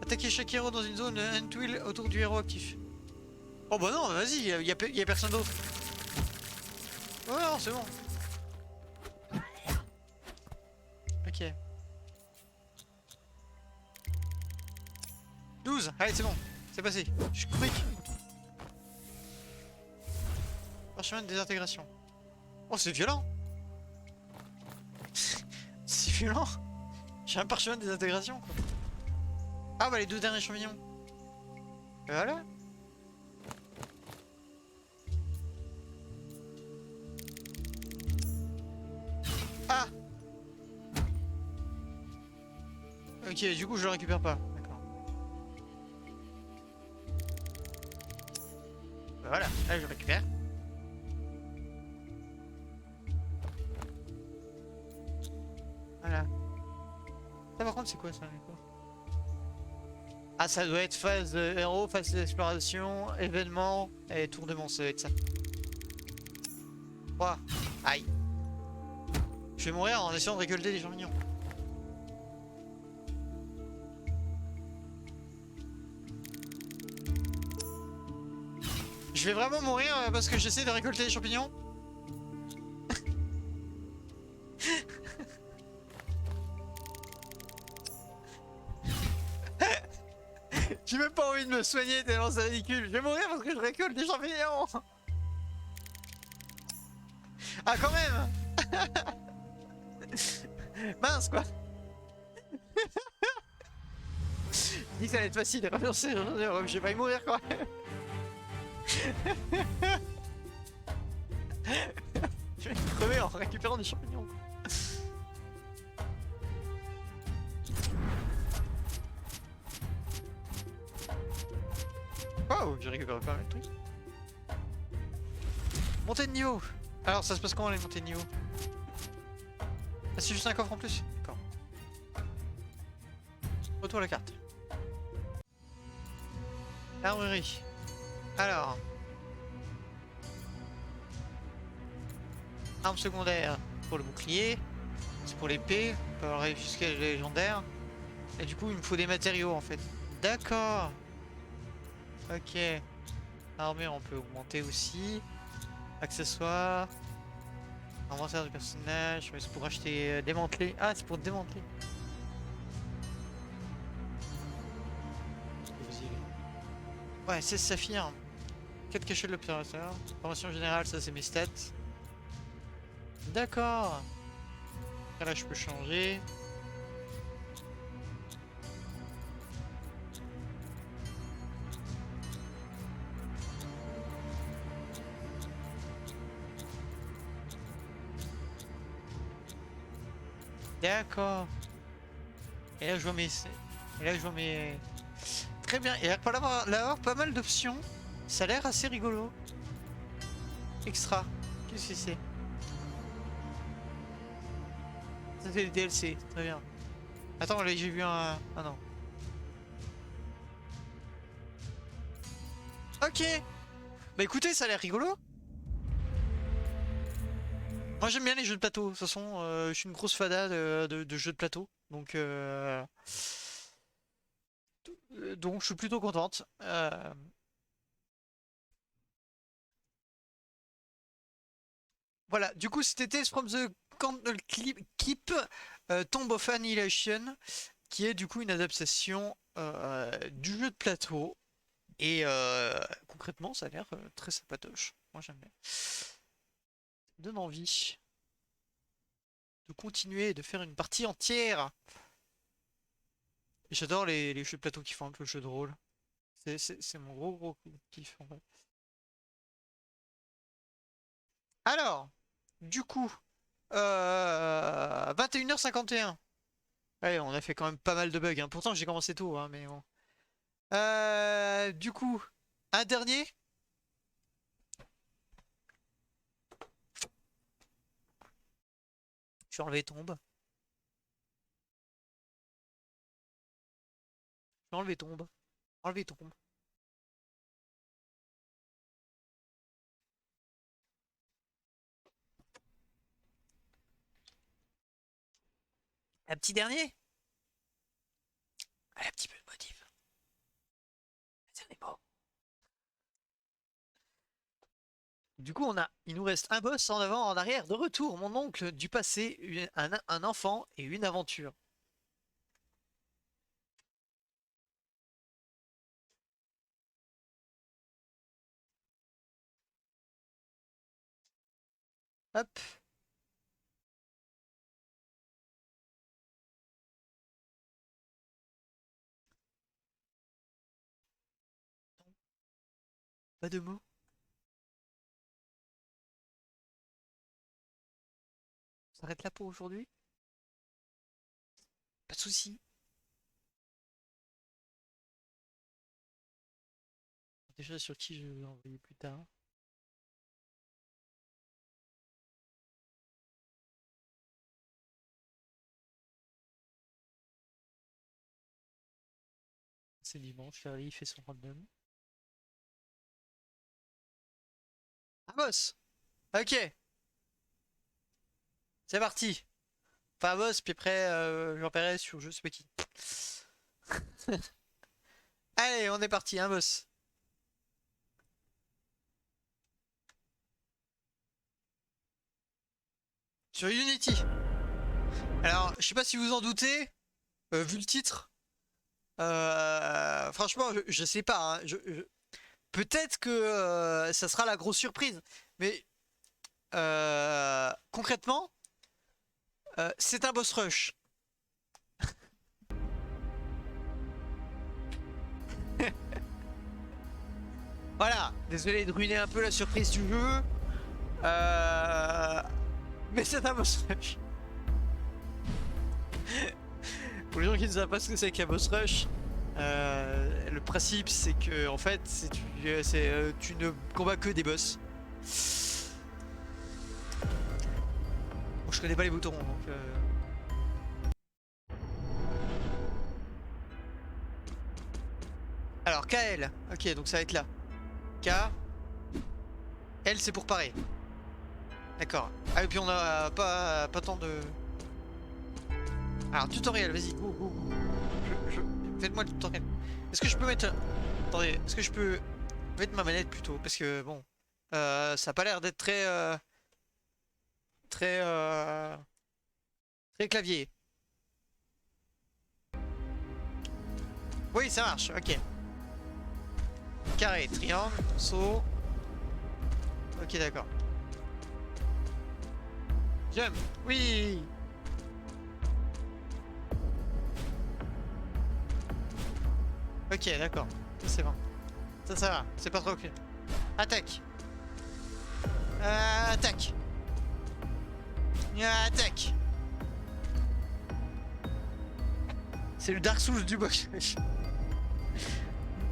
Attaquez chaque héros dans une zone Huntwill autour du héros actif. Oh bah non, vas-y, y a personne d'autre. Oh non, c'est bon. Ok. 12, allez, c'est bon. C'est passé. Je suis quick. Parchemin de désintégration. Oh, c'est violent. C'est violent. J'ai un parchemin de désintégration, quoi. Ah bah les 2 derniers champignons. Et voilà. Ah. Ok, du coup je le récupère pas. D'accord. Bah voilà, là je le récupère. Voilà. Ça par contre c'est quoi ça, d'accord? Ah, ça doit être phase héros, phase d'exploration, événement et tour de monstre, ça doit être ça. Ouah, aïe. Je vais mourir en essayant de récolter des champignons. Je vais vraiment mourir parce que j'essaie de récolter des champignons. J'ai même pas envie de me soigner tellement c'est ridicule. Je vais mourir parce que je récolte des champignons. Ah quand même. Mince quoi. Je dis que ça allait être facile de relancer, je vais pas y mourir quoi. Je vais crever en récupérant des champignons. Oh, j'ai récupéré pas mal de trucs. Montée de niveau. Alors ça se passe comment les montées de niveau? Ah c'est juste un coffre en plus. D'accord. Retour à la carte. Armurerie. Alors. Arme secondaire pour le bouclier. C'est pour l'épée. On peut aller jusqu'à la légendaire. Et du coup il me faut des matériaux en fait. D'accord. Ok. Armure on peut augmenter aussi. Accessoires. Inventaire du personnage. Ouais, c'est pour acheter démanteler. Ah c'est pour démanteler. Ouais, c'est saphir. 4 cachets de l'observateur. Formation générale, ça c'est mes stats. D'accord. Là je peux changer. D'accord. Et là je vois mes... Et là je vois mes... Très bien. Et pour l'avoir pas mal d'options, ça a l'air assez rigolo. Extra. Qu'est-ce que c'est? Ça c'est les DLC. Très bien. Attends, là j'ai vu un... Ah non. Ok. Bah écoutez, ça a l'air rigolo. Moi j'aime bien les jeux de plateau. De toute façon, je suis une grosse fada de jeux de plateau. Donc je suis plutôt contente. Voilà, du coup c'était Tales from the Keep Tomb of Annihilation, qui est du coup une adaptation du jeu de plateau. Et concrètement, ça a l'air très sympatoche. Moi j'aime bien. Ça donne envie de continuer et de faire une partie entière. Et j'adore les jeux de plateau qui font un peu le jeu de rôle. C'est mon gros kiff en fait. Alors, du coup, 21h51. Ouais, on a fait quand même pas mal de bugs, hein. Pourtant j'ai commencé tôt, hein, mais bon. Du coup, un dernier. Je vais enlever tombe. Je vais enlever tombe. Enlever tombe. Un petit dernier. Allez, un petit peu de motif. Un dernier mot. Du coup, il nous reste un boss en avant, en arrière, de retour. Mon oncle du passé, un enfant et une aventure. Hop. Pas de mots. On s'arrête là pour aujourd'hui. Pas de soucis. Déjà sur qui je vais envoyer plus tard. C'est dimanche, Charlie fait son random. Un boss! Ok! C'est parti! Enfin, un boss, puis après, j'en paierai sur je sais pas qui. Allez, on est parti, un boss. Sur Unity. Alors, je sais pas si vous en doutez, vu le titre. Franchement, je sais pas. Hein, peut-être que ça sera la grosse surprise. Mais concrètement, c'est un boss rush. Voilà, désolé de ruiner un peu la surprise du jeu. Mais c'est un boss rush. Pour les gens qui ne savent pas ce que c'est qu'un boss rush, le principe c'est que en fait tu ne combats que des boss. Bon, je connais pas les boutons donc. Alors KL, ok donc ça va être là. K. L c'est pour parer. D'accord. Ah et puis on a pas tant de. Alors tutoriel, vas-y, go, go, go. Faites-moi le tutoriel. Est-ce que je peux mettre... Attendez, est-ce que je peux mettre ma manette plutôt? Parce que bon, ça a pas l'air d'être très... très... très clavier. Oui, ça marche, ok. Carré, triangle, saut. Ok, d'accord. Jump, oui. Ok, d'accord. Ça c'est bon. Ça va. C'est pas trop ok. Attaque. Attaque. Attaque. C'est le Dark Souls du box.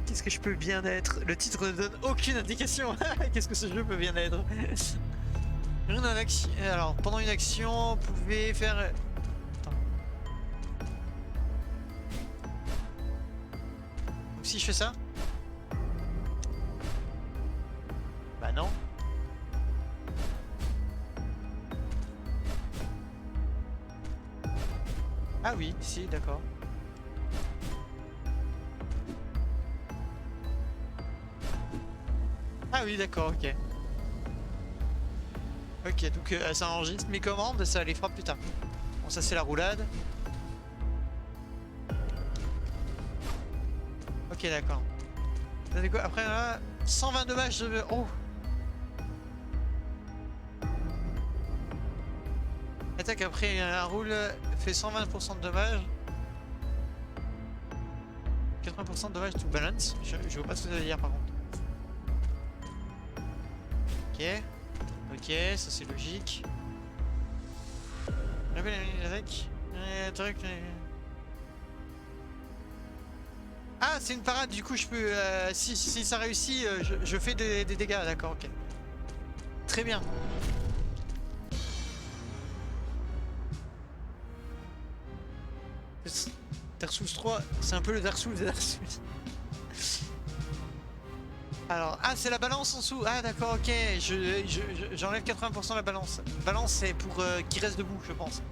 Qu'est-ce que je peux bien être? Le titre ne donne aucune indication. Qu'est-ce que ce jeu peut bien être? Alors, pendant une action, vous pouvez faire... Attends. Donc si je fais ça? Bah non. Ah oui, si, d'accord. Ah oui, d'accord, ok. Ok, donc ça enregistre mes commandes et ça les fera plus tard. Bon, ça c'est la roulade. Ok, d'accord. Après, là, 120 dommages de... Oh! Attaque après un roule fait 120% de dommages. 80% de dommages to balance. Je vois pas ce que ça veut dire par contre. Ok. Ok, ça c'est logique. Ah, c'est une parade, du coup je peux... si ça réussit, je fais des dégâts, d'accord, ok. Très bien. Dark Souls 3, c'est un peu le Dark Souls des Dark Souls. Alors, ah c'est la balance en dessous. Ah d'accord, ok, j'enlève 80% de la balance. Balance c'est pour qu'il reste debout, je pense.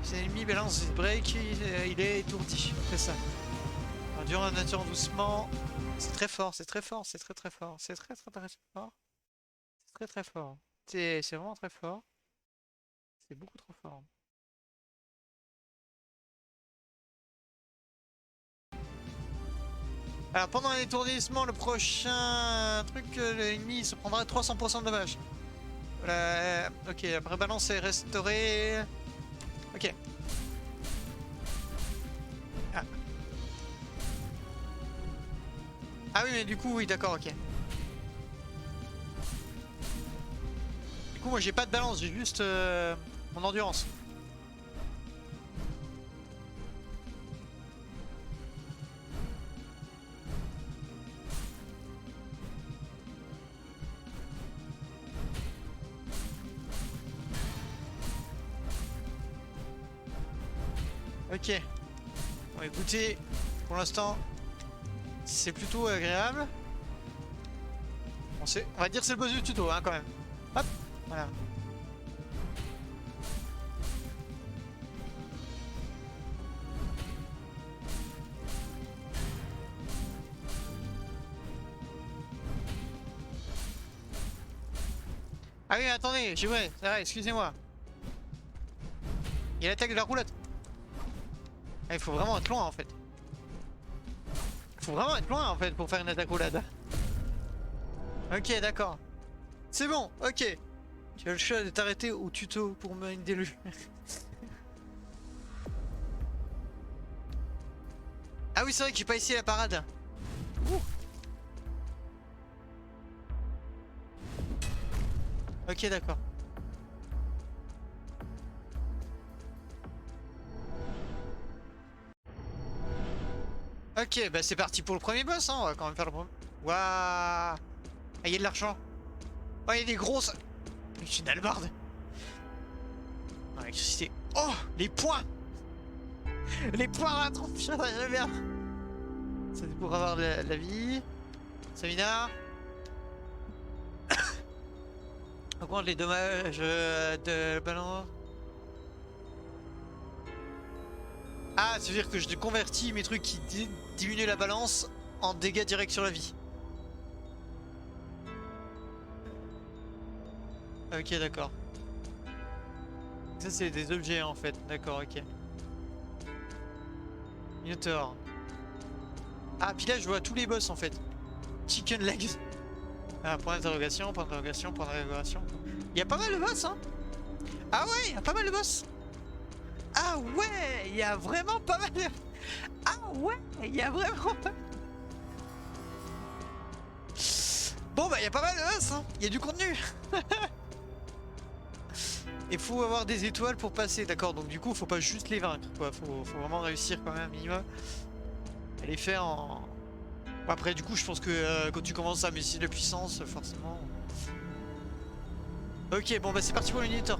C'est l'ennemi balance break, il est étourdi, c'est ça. Alors, durant la nature doucement, c'est très fort, c'est très fort, c'est très très fort, c'est très très très fort. C'est très très fort. C'est vraiment très fort. C'est beaucoup trop fort. Alors pendant l'étourdissement, le prochain truc, l'ennemi se prendra 300% de dommages. Voilà, ok, après balance est restaurée. Ok. Ah. Ah oui mais du coup oui d'accord ok. Du coup moi j'ai pas de balance, j'ai juste mon endurance. Ok. Bon écoutez, pour l'instant, C'est plutôt agréable. On va dire que c'est le boss du tuto, hein, quand même. Hop, voilà. Ah oui, attendez, c'est vrai, excusez-moi. Il y a l'attaque de la roulotte. Ah, il faut vraiment être loin en fait. Il faut vraiment être loin en fait pour faire une attaque roulade. Ok, d'accord. C'est bon, ok. Tu as le choix de t'arrêter au tuto pour me délu. Ah oui, c'est vrai que j'ai pas essayé la parade. Ouh. Ok, d'accord. Ok, bah c'est parti pour le premier boss, hein. On va quand même faire le premier. Waouh! Ah, il y a de l'argent. Oh, il y a des grosses. C'est une hallebarde. L'électricité. Oh, les points! Les points à trop, j'aime bien. Ça c'est pour avoir la vie. Samina. Augmente les dommages de ballon. Ah, ça veut dire que je convertis mes trucs qui diminuent la balance en dégâts directs sur la vie. Ok, d'accord. Ça, c'est des objets en fait. D'accord, ok. Minotaur. Ah, puis là, je vois tous les boss en fait. Chicken legs. Ah, point d'interrogation, point d'interrogation, point d'interrogation. Il y a pas mal de boss, hein. Ah ouais, il y a pas mal de boss. Ah ouais, il y a vraiment pas mal de... Ah ouais, il y a vraiment pas... Bon bah il y a pas mal de boss, hein. Il y a du contenu. Il faut avoir des étoiles pour passer, d'accord. Donc du coup, faut pas juste les vaincre, quoi. Faut vraiment réussir quand même un minimum. À les faire en... Bon, après du coup, je pense que quand tu commences à messer de puissance, forcément... Ok, bon bah c'est parti pour le Minotaur.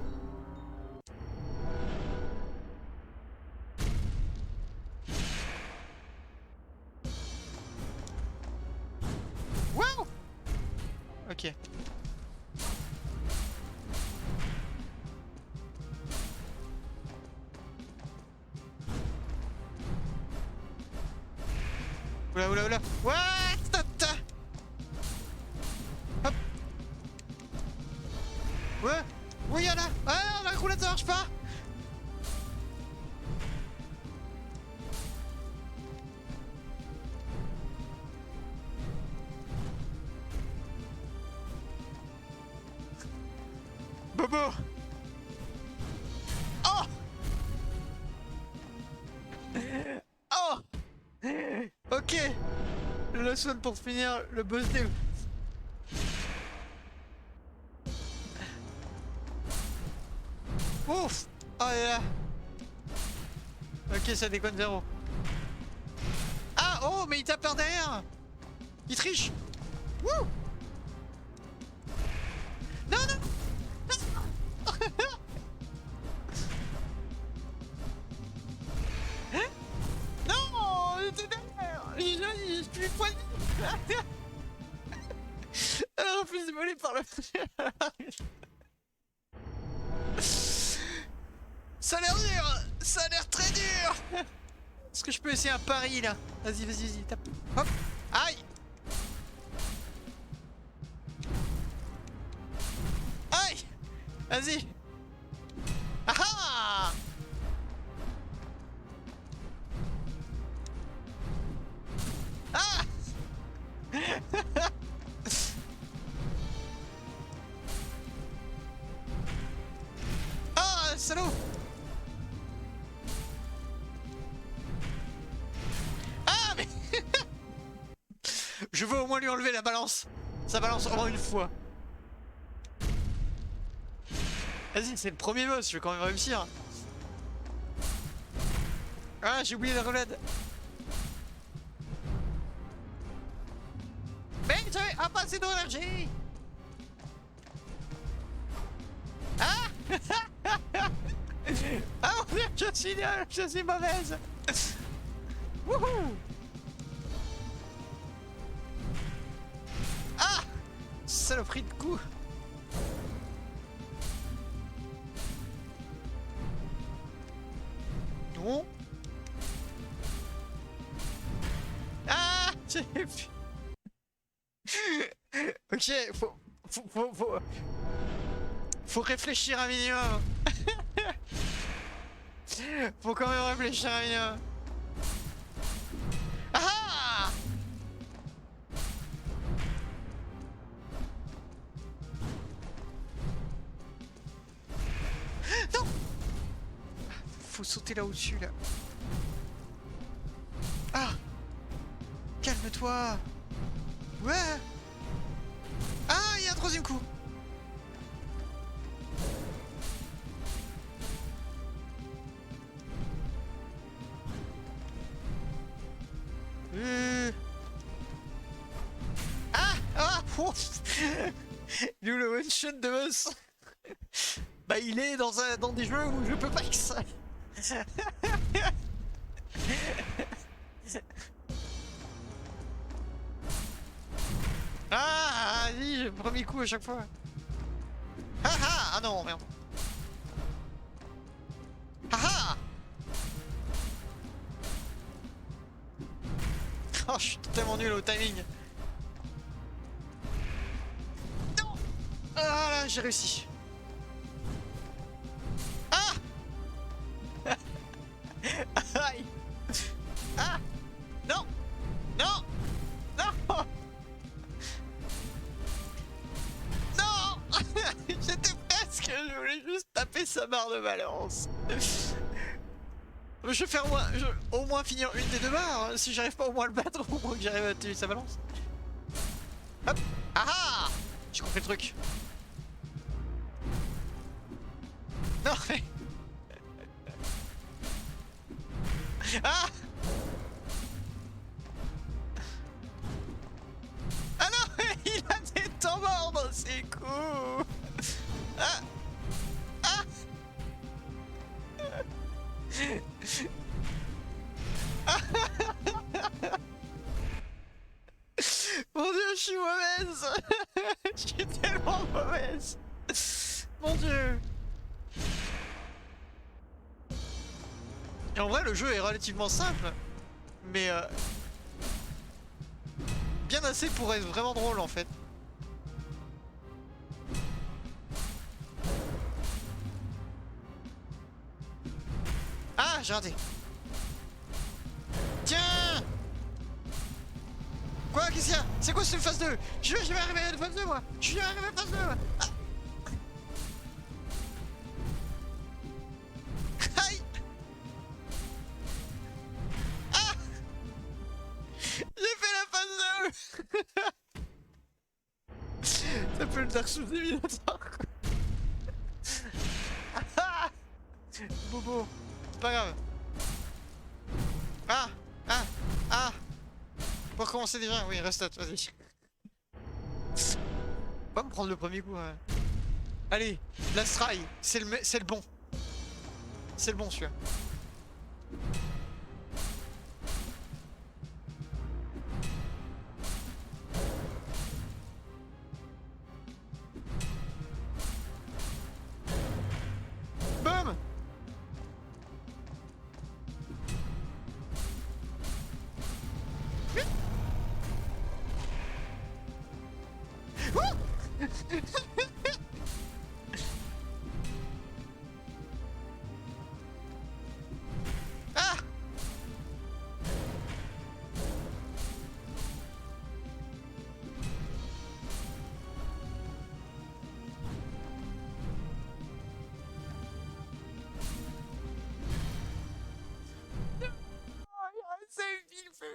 Wow. Ok. Oula oula oula. What? Hop. Ouais. Oui, y'en a. Ah, la roulette ça marche pas. Bobo. Oh. Oh. Ok. Le seul pour finir le boss des... Ouf. Oh là là. Ok, ça déconne zéro. Ah, oh, mais il tape par derrière. Il triche. Wouh. Non, non. Hein? Non, il était derrière. Je suis poigné. Alors, en plus, il volé par le... Ça a l'air dur. Ça a l'air très dur. Est-ce que je peux essayer un pari, là? Vas-y, vas-y, vas-y, tape. Hop. Aïe. Aïe. Vas-y. Ah ah. Ah. Ah, salaud. Ah, mais... Je veux au moins lui enlever la balance. Ça balance au moins une fois. Vas-y, c'est le premier boss, je vais quand même réussir. Ah, j'ai oublié la roulade. Mais j'avais pas assez d'énergie. Ah. Ah mon dieu, je suis mauvaise. Wouhou. saloperie de coup. Non. Ah, j'ai vu. Ok, faut réfléchir un minimum. Faut quand même réfléchir un minimum. Ah! Non! Faut sauter là au-dessus, là. Ah! Calme-toi! Ouais! Ah, il y a un troisième coup! Ah! Ah! Ouf. Il est où le one shot de boss? Bah il est dans des jeux où je peux pas que ça. Ah! Vas-y, j'ai le premier coup à chaque fois. Ah ah! Ah non, merde. Ah ah! Oh, je suis tellement nul au timing. Non! Ah là, j'ai réussi. Ah! Aïe! Ah! Non! Non! Non! Non! J'étais presque, je voulais juste taper sa barre de balance. Je vais faire au moins finir une des deux barres. Si j'arrive pas au moins à le battre, au moins que j'arrive à tuer sa balance. Hop! Ah ah! J'ai compris le truc. Non mais... Ah! Ah non! Il a des temps morts dans ses coups! Ah! Ah! Mon dieu, je suis mauvaise! Je suis tellement mauvaise! Mon dieu! Et en vrai, le jeu est relativement simple, mais bien assez pour être vraiment drôle en fait. Ah, j'ai raté. Tiens! Quoi? Qu'est-ce qu'il y a? C'est quoi cette phase 2? Je vais arriver à la phase 2 moi! Je vais arriver à la phase 2! Ah. Aïe! Ah! J'ai fait la phase 2! Ça peut le Dark Souls des Minotaurs quoi! Ah! Bobo! C'est pas grave! Ah! Ah! Ah! Pour commencer déjà? Oui, restart, vas-y. Pas me prendre le premier coup. Ouais. Allez, last try, c'est le bon. C'est le bon celui-là. Boum! Ah!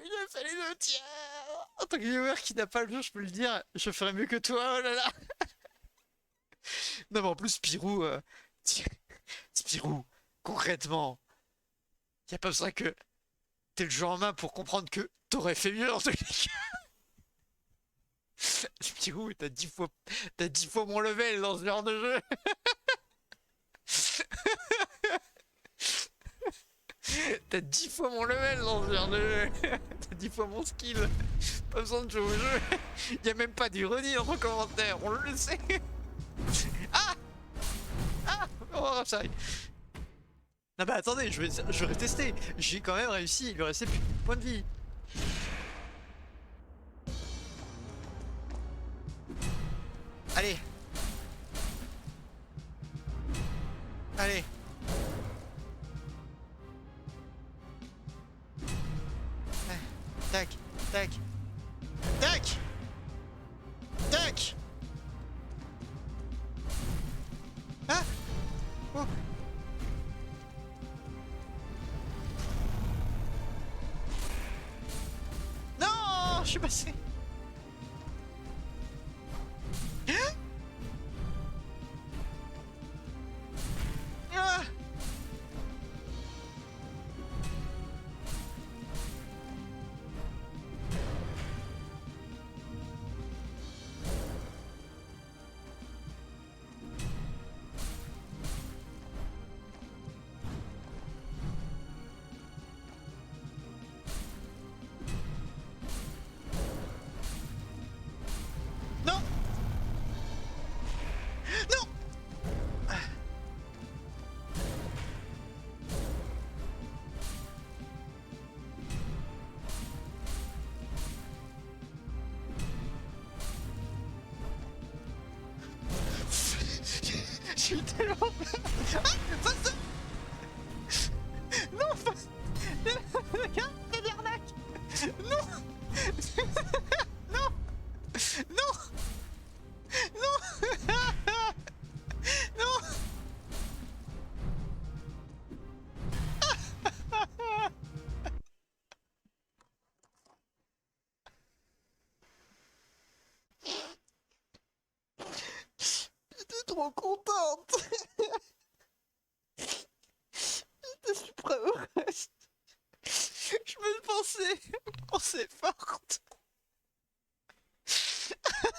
Il a fait les deux tiers. En tant que viewer qui n'a pas le jeu, je peux le dire, je ferais mieux que toi, oh là là. Non mais en plus, Spirou, Spirou, concrètement, y a pas besoin que t'aies le jeu en main pour comprendre que t'aurais fait mieux en tous les cas. Spirou, t'as 10 fois mon level dans ce genre de jeu. T'as 10 fois mon level dans ce genre de jeu. T'as 10 fois mon skill. Pas besoin de jouer au jeu. Y a même pas d'ironie dans ton commentaire, on le sait. Ah! Ah! On va voir ça. Non bah attendez, je vais retester. J'ai quand même réussi, il lui restait plus de points de vie. Allez. Allez. Tac, tac, tac, tac. Ah! Oh! Non! Je suis passé. Ah! Non! Non! Je suis tellement... Ah! Face... Non! Face... Regarde, c'est de l'arnaque! Non! Non! Non! Non! Non! J'étais trop contente! J'étais super heureuse! Je me pensais forte!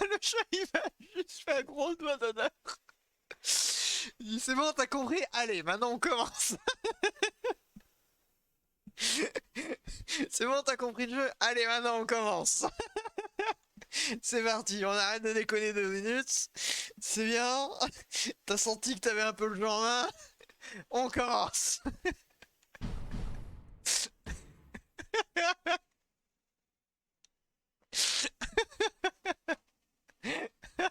Le chat il m'a juste fait un gros doigt d'honneur! Il dit, c'est bon, t'as compris? Allez, maintenant on commence! C'est bon, t'as compris le jeu? Allez, maintenant on commence! C'est parti, on arrête de déconner 2 minutes. C'est bien. T'as senti que t'avais un peu le jeu en main. On commence.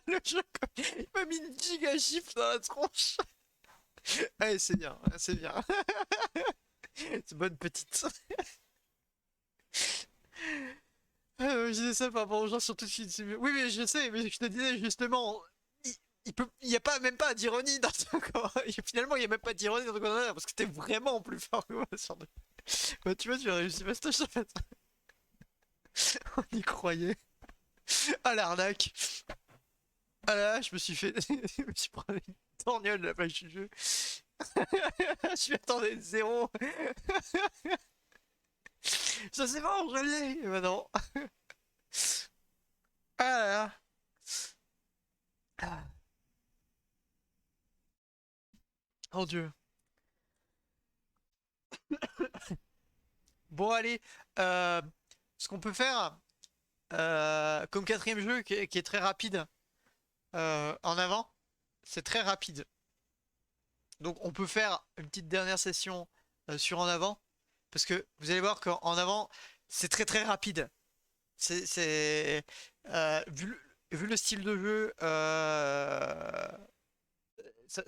Le jeu, il m'a mis une giga gifle dans la tronche. Allez, c'est bien, c'est bien. C'est bonne petite. Je disais ça par rapport aux gens sur Twitch. Oui, mais je sais, mais je te disais justement, il y a pas, même pas d'ironie dans ton commentaire. Finalement, il y a même pas d'ironie dans ton commentaire parce que t'es vraiment plus fort que moi sur de... Bah, tu vois, tu as réussi Mastoche en fait. On y croyait. Ah l'arnaque. Ah là, je me suis fait. Je me suis pris une torgnole de la page du jeu. Je m'y attendais zéro. Ça c'est bon, je l'ai. Et bah non. Ah là là. Ah. Oh Dieu. Bon allez, ce qu'on peut faire, comme quatrième jeu qui est très rapide, en avant, c'est très rapide. Donc on peut faire une petite dernière session sur en avant, parce que vous allez voir qu'en avant, c'est très très rapide. Vu le style de jeu,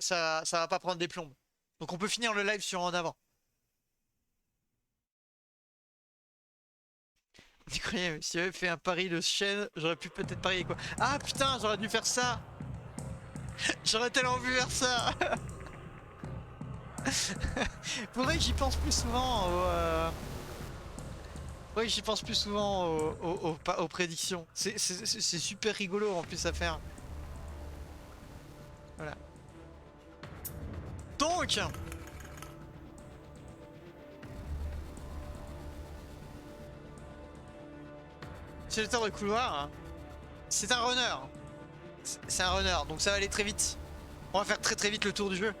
ça va pas prendre des plombes. Donc on peut finir le live sur en avant. Incroyable, si j'avais fait un pari de chaîne, j'aurais pu peut-être parier quoi. Ah putain, j'aurais dû faire ça. J'aurais tellement vu faire ça. Faudrait que j'y pense plus souvent faudrait que j'y pense plus souvent aux prédictions. C'est super rigolo en plus à faire. Voilà. Donc c'est le temps de couloir. Hein. C'est un runner. C'est un runner, donc ça va aller très vite. On va faire très très vite le tour du jeu.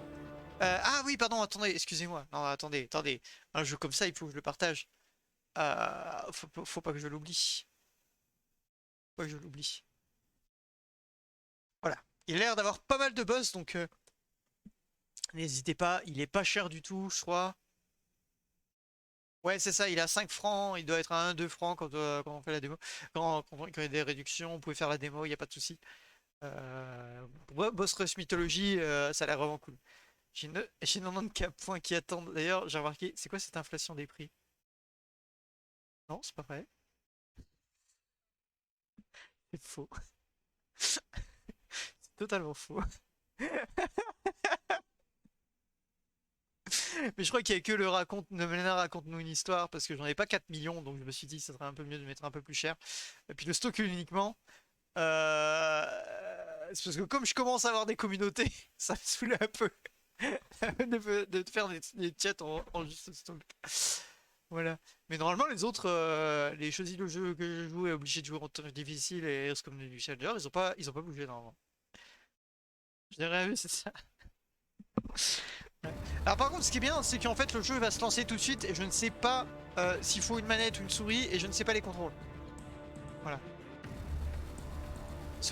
Ah oui, pardon, attendez, excusez-moi. Non, attendez. Un jeu comme ça, il faut que je le partage. Faut pas que je l'oublie. Faut pas que je l'oublie. Voilà. Il a l'air d'avoir pas mal de boss, donc n'hésitez pas. Il est pas cher du tout, je crois. Ouais, c'est ça, il a 5 francs, il doit être à 1-2 francs quand on fait la démo. Quand il y a des réductions, vous pouvez faire la démo, il n'y a pas de souci. Boss Rush Mythology, ça a l'air vraiment cool. J'ai 90 points qui attendent. D'ailleurs, j'ai remarqué, c'est quoi cette inflation des prix? Non, c'est pas vrai. C'est faux. C'est totalement faux. Mais je crois qu'il y a que le Melena raconte-nous une histoire parce que j'en ai pas 4 millions donc je me suis dit que ça serait un peu mieux de mettre un peu plus cher. Et puis le stock uniquement. euh, C'est parce que comme je commence à avoir des communautés, ça me saoule un peu de faire des chats en juste stock. Voilà. Mais normalement les autres, les choisis de jeu que je joue et obligés de jouer en temps difficile et comme du Challenger, ils ont pas bougé normalement. Je dirais oui c'est ça. Alors par contre ce qui est bien c'est qu'en fait le jeu va se lancer tout de suite et je ne sais pas s'il faut une manette ou une souris et je ne sais pas les contrôles. Voilà.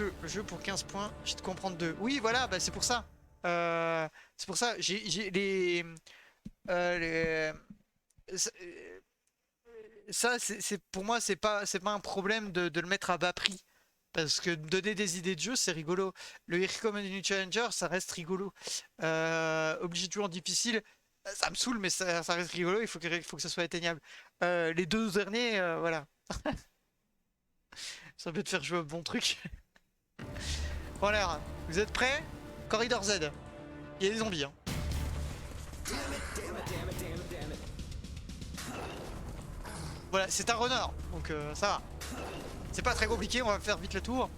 Le jeu pour 15 points, je te comprends deux. Oui voilà, bah, c'est pour ça. C'est pour ça, j'ai les ça pour moi c'est pas un problème de le mettre à bas prix. Parce que donner des idées de jeu, c'est rigolo. Le Here Comes a New Challenger, ça reste rigolo. Obligé de jouer en difficile, ça me saoule, mais ça reste rigolo. Il faut que ça soit atteignable. Les deux derniers, voilà. Ça peut te faire jouer au bon truc. Voilà, vous êtes prêts? Corridor Z. Il y a des zombies. Hein. Voilà, c'est un runner, donc ça va. C'est pas très compliqué, on va faire vite le tour.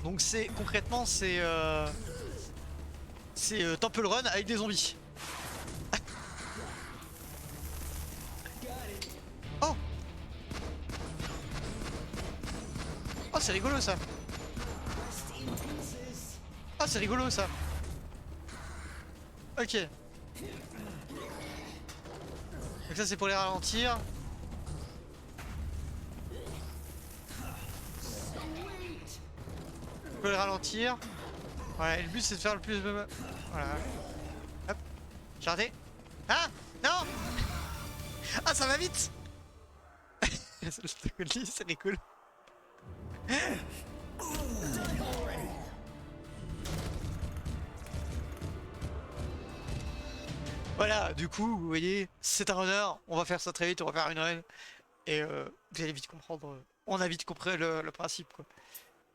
Donc concrètement c'est Temple Run avec des zombies. Oh. Oh c'est rigolo ça. Oh c'est rigolo ça. Ok. Donc ça c'est pour les ralentir. On peut le ralentir. Voilà, et le but c'est de faire le plus de... Voilà. Hop. J'ai raté. Ah non. Ah ça va vite. C'est cool. Voilà, du coup, vous voyez, c'est un runner, on va faire ça très vite, on va faire une run. Et vous allez vite comprendre, on a vite compris le principe quoi.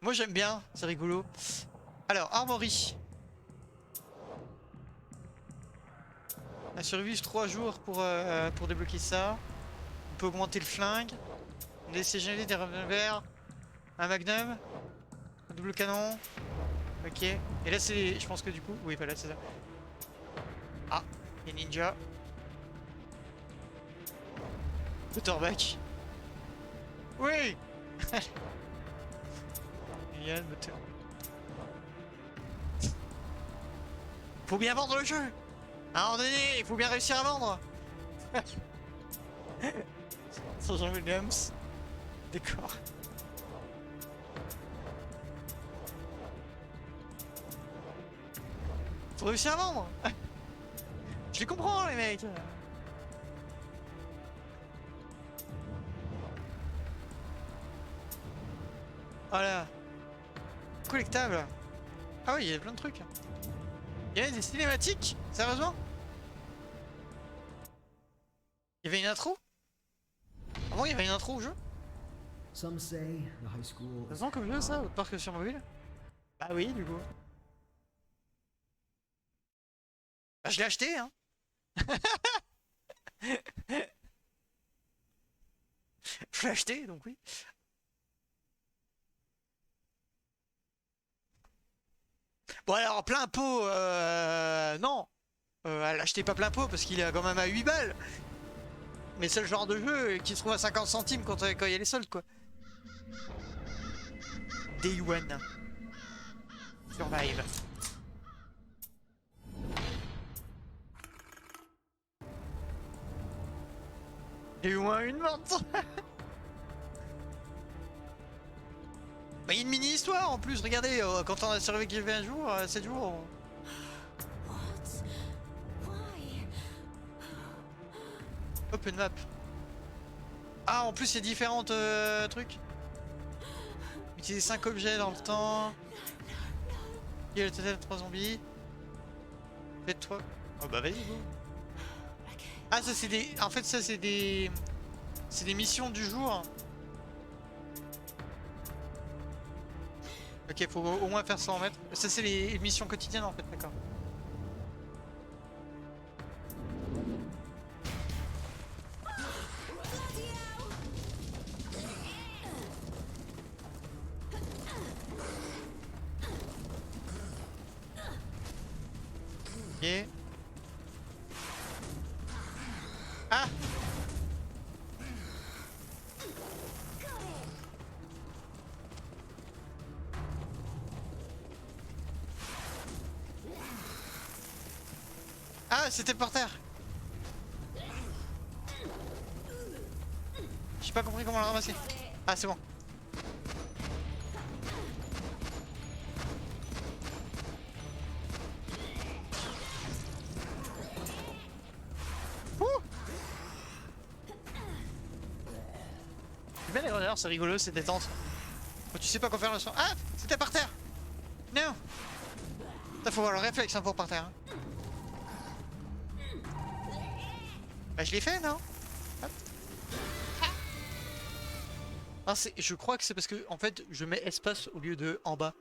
Moi j'aime bien, c'est rigolo. Alors, Armory. On a survécu 3 jours pour débloquer ça. On peut augmenter le flingue. Laisser générer des revolvers. Un magnum. Un double canon. Ok. Et là c'est... Je pense que du coup... Oui voilà c'est ça. Ah, les ninjas. Motorback. Oui. Il y a le moteur. Faut bien vendre le jeu. À un moment donné, il faut bien réussir à vendre. Sergent Williams. Décor. Faut réussir à vendre. Je les comprends les mecs. Voilà. Collectable. Ah oui, il y a plein de trucs. Il y a des cinématiques. Sérieusement? Il y avait une intro? Avant il y avait une intro au jeu? Some say the high school. Ça sent comme jeu ça, autre part que sur mobile? Bah oui, du coup. Bah je l'ai acheté hein. Je l'ai acheté donc oui. Bon alors plein pot, non. Elle l'achetait pas plein pot parce qu'il est quand même à 8 balles. Mais c'est le genre de jeu qui se trouve à 50 centimes quand il y a les soldes quoi. Day One. Survive. J'ai eu au moins une morte. Bah, il y a une mini-histoire en plus, regardez, quand on a survécu un jour, 7 jours. Open map. Ah, en plus, il y a différents trucs. Utiliser 5 objets dans le temps. Il y a le total de 3 zombies. Faites-toi. Oh bah vas-y, go. Ah, ça c'est des. En fait, ça c'est des. C'est des missions du jour. Ok, faut au moins faire 100 mètres. Ça c'est les missions quotidiennes en fait, d'accord. Ok. Ah! Ah, c'était par terre. J'ai pas compris comment le ramasser. Ah, c'est bon. Ouh. Bien les runners, c'est rigolo, c'est détente. Quand tu sais pas quoi faire le son. Ah, c'était par terre. Non. Ça faut avoir le réflexe hein, pour par terre. Hein. Bah je l'ai fait non? Hop. Ah, je crois que c'est parce que en fait je mets espace au lieu de en bas.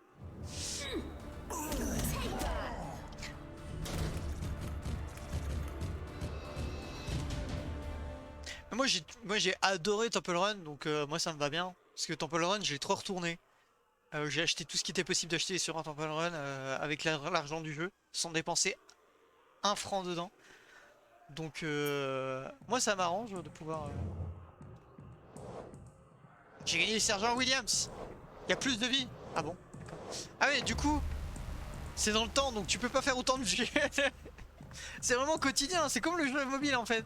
Moi j'ai adoré Temple Run donc moi ça me va bien. Parce que Temple Run j'ai trop retourné. J'ai acheté tout ce qui était possible d'acheter sur un Temple Run avec l'argent du jeu sans dépenser un franc dedans. Donc moi ça m'arrange de pouvoir... J'ai gagné le sergent Williams. Il y a plus de vie. Ah bon? Ah ouais du coup c'est dans le temps donc tu peux pas faire autant de vie. C'est vraiment quotidien, c'est comme le jeu mobile en fait.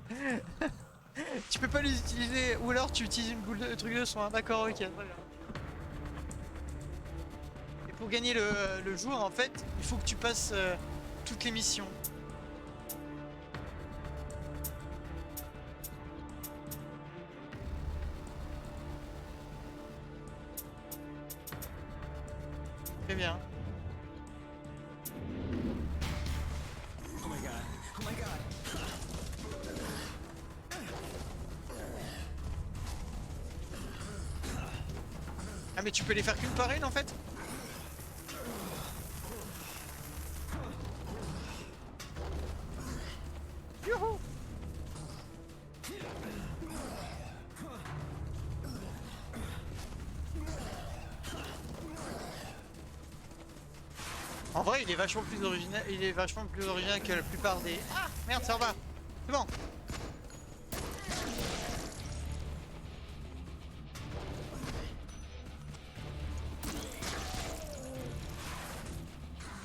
Tu peux pas les utiliser ou alors tu utilises une boule de truc de soin. D'accord, ok, très bien. Et pour gagner le jour en fait il faut que tu passes toutes les missions. Très bien. Oh my god. Oh my god. Ah mais tu peux les faire qu'une par une en fait? Youhou! En vrai il est vachement plus original, que la plupart des... Ah merde ça va. C'est bon.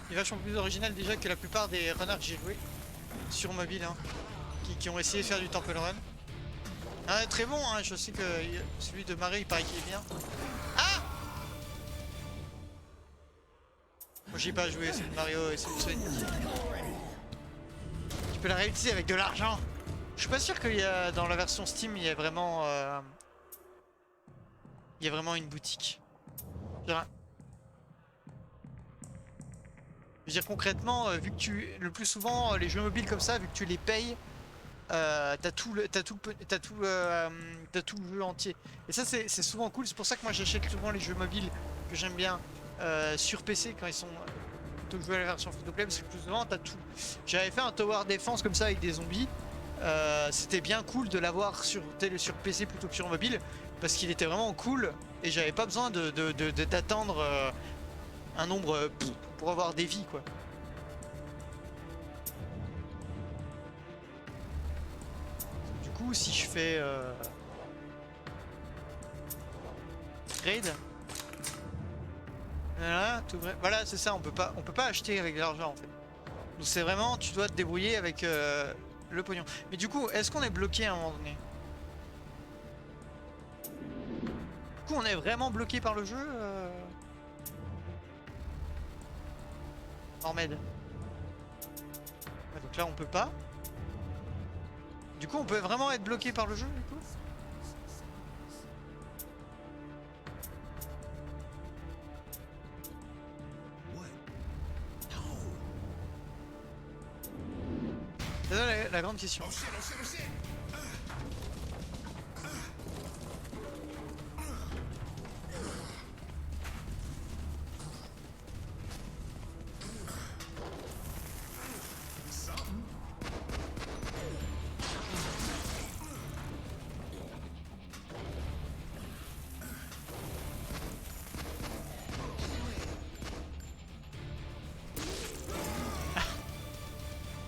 Il est vachement plus original déjà que la plupart des runners que j'ai joué sur mobile hein, qui ont essayé de faire du Temple Run. Ah, très bon hein, je sais que celui de Marie il paraît qu'il est bien. Ah! Moi j'ai pas joué celui de Mario et celui de Sonic. Tu peux la réutiliser avec de l'argent. Je suis pas sûr qu'il y a dans la version Steam il y a vraiment une boutique. Je veux dire concrètement, vu que le plus souvent les jeux mobiles comme ça, vu que tu les payes, t'as tout le jeu entier. Et ça c'est souvent cool, c'est pour ça que moi j'achète souvent les jeux mobiles que j'aime bien sur PC quand ils sont plutôt que jouer à la version free-to-play parce que plus souvent t'as tout. J'avais fait un tower defense comme ça avec des zombies. C'était bien cool de l'avoir sur PC plutôt que sur mobile parce qu'il était vraiment cool et j'avais pas besoin d'attendre un nombre pour avoir des vies quoi. Du coup si je fais raid, voilà c'est ça, on peut pas acheter avec de l'argent en fait. Donc c'est vraiment tu dois te débrouiller avec le pognon. Mais du coup est-ce qu'on est bloqué à un moment donné? Du coup, on est vraiment bloqué par le jeu. Normed. Ouais, donc là, on peut pas. Du coup, on peut vraiment être bloqué par le jeu, du coup. C'est ça la grande question.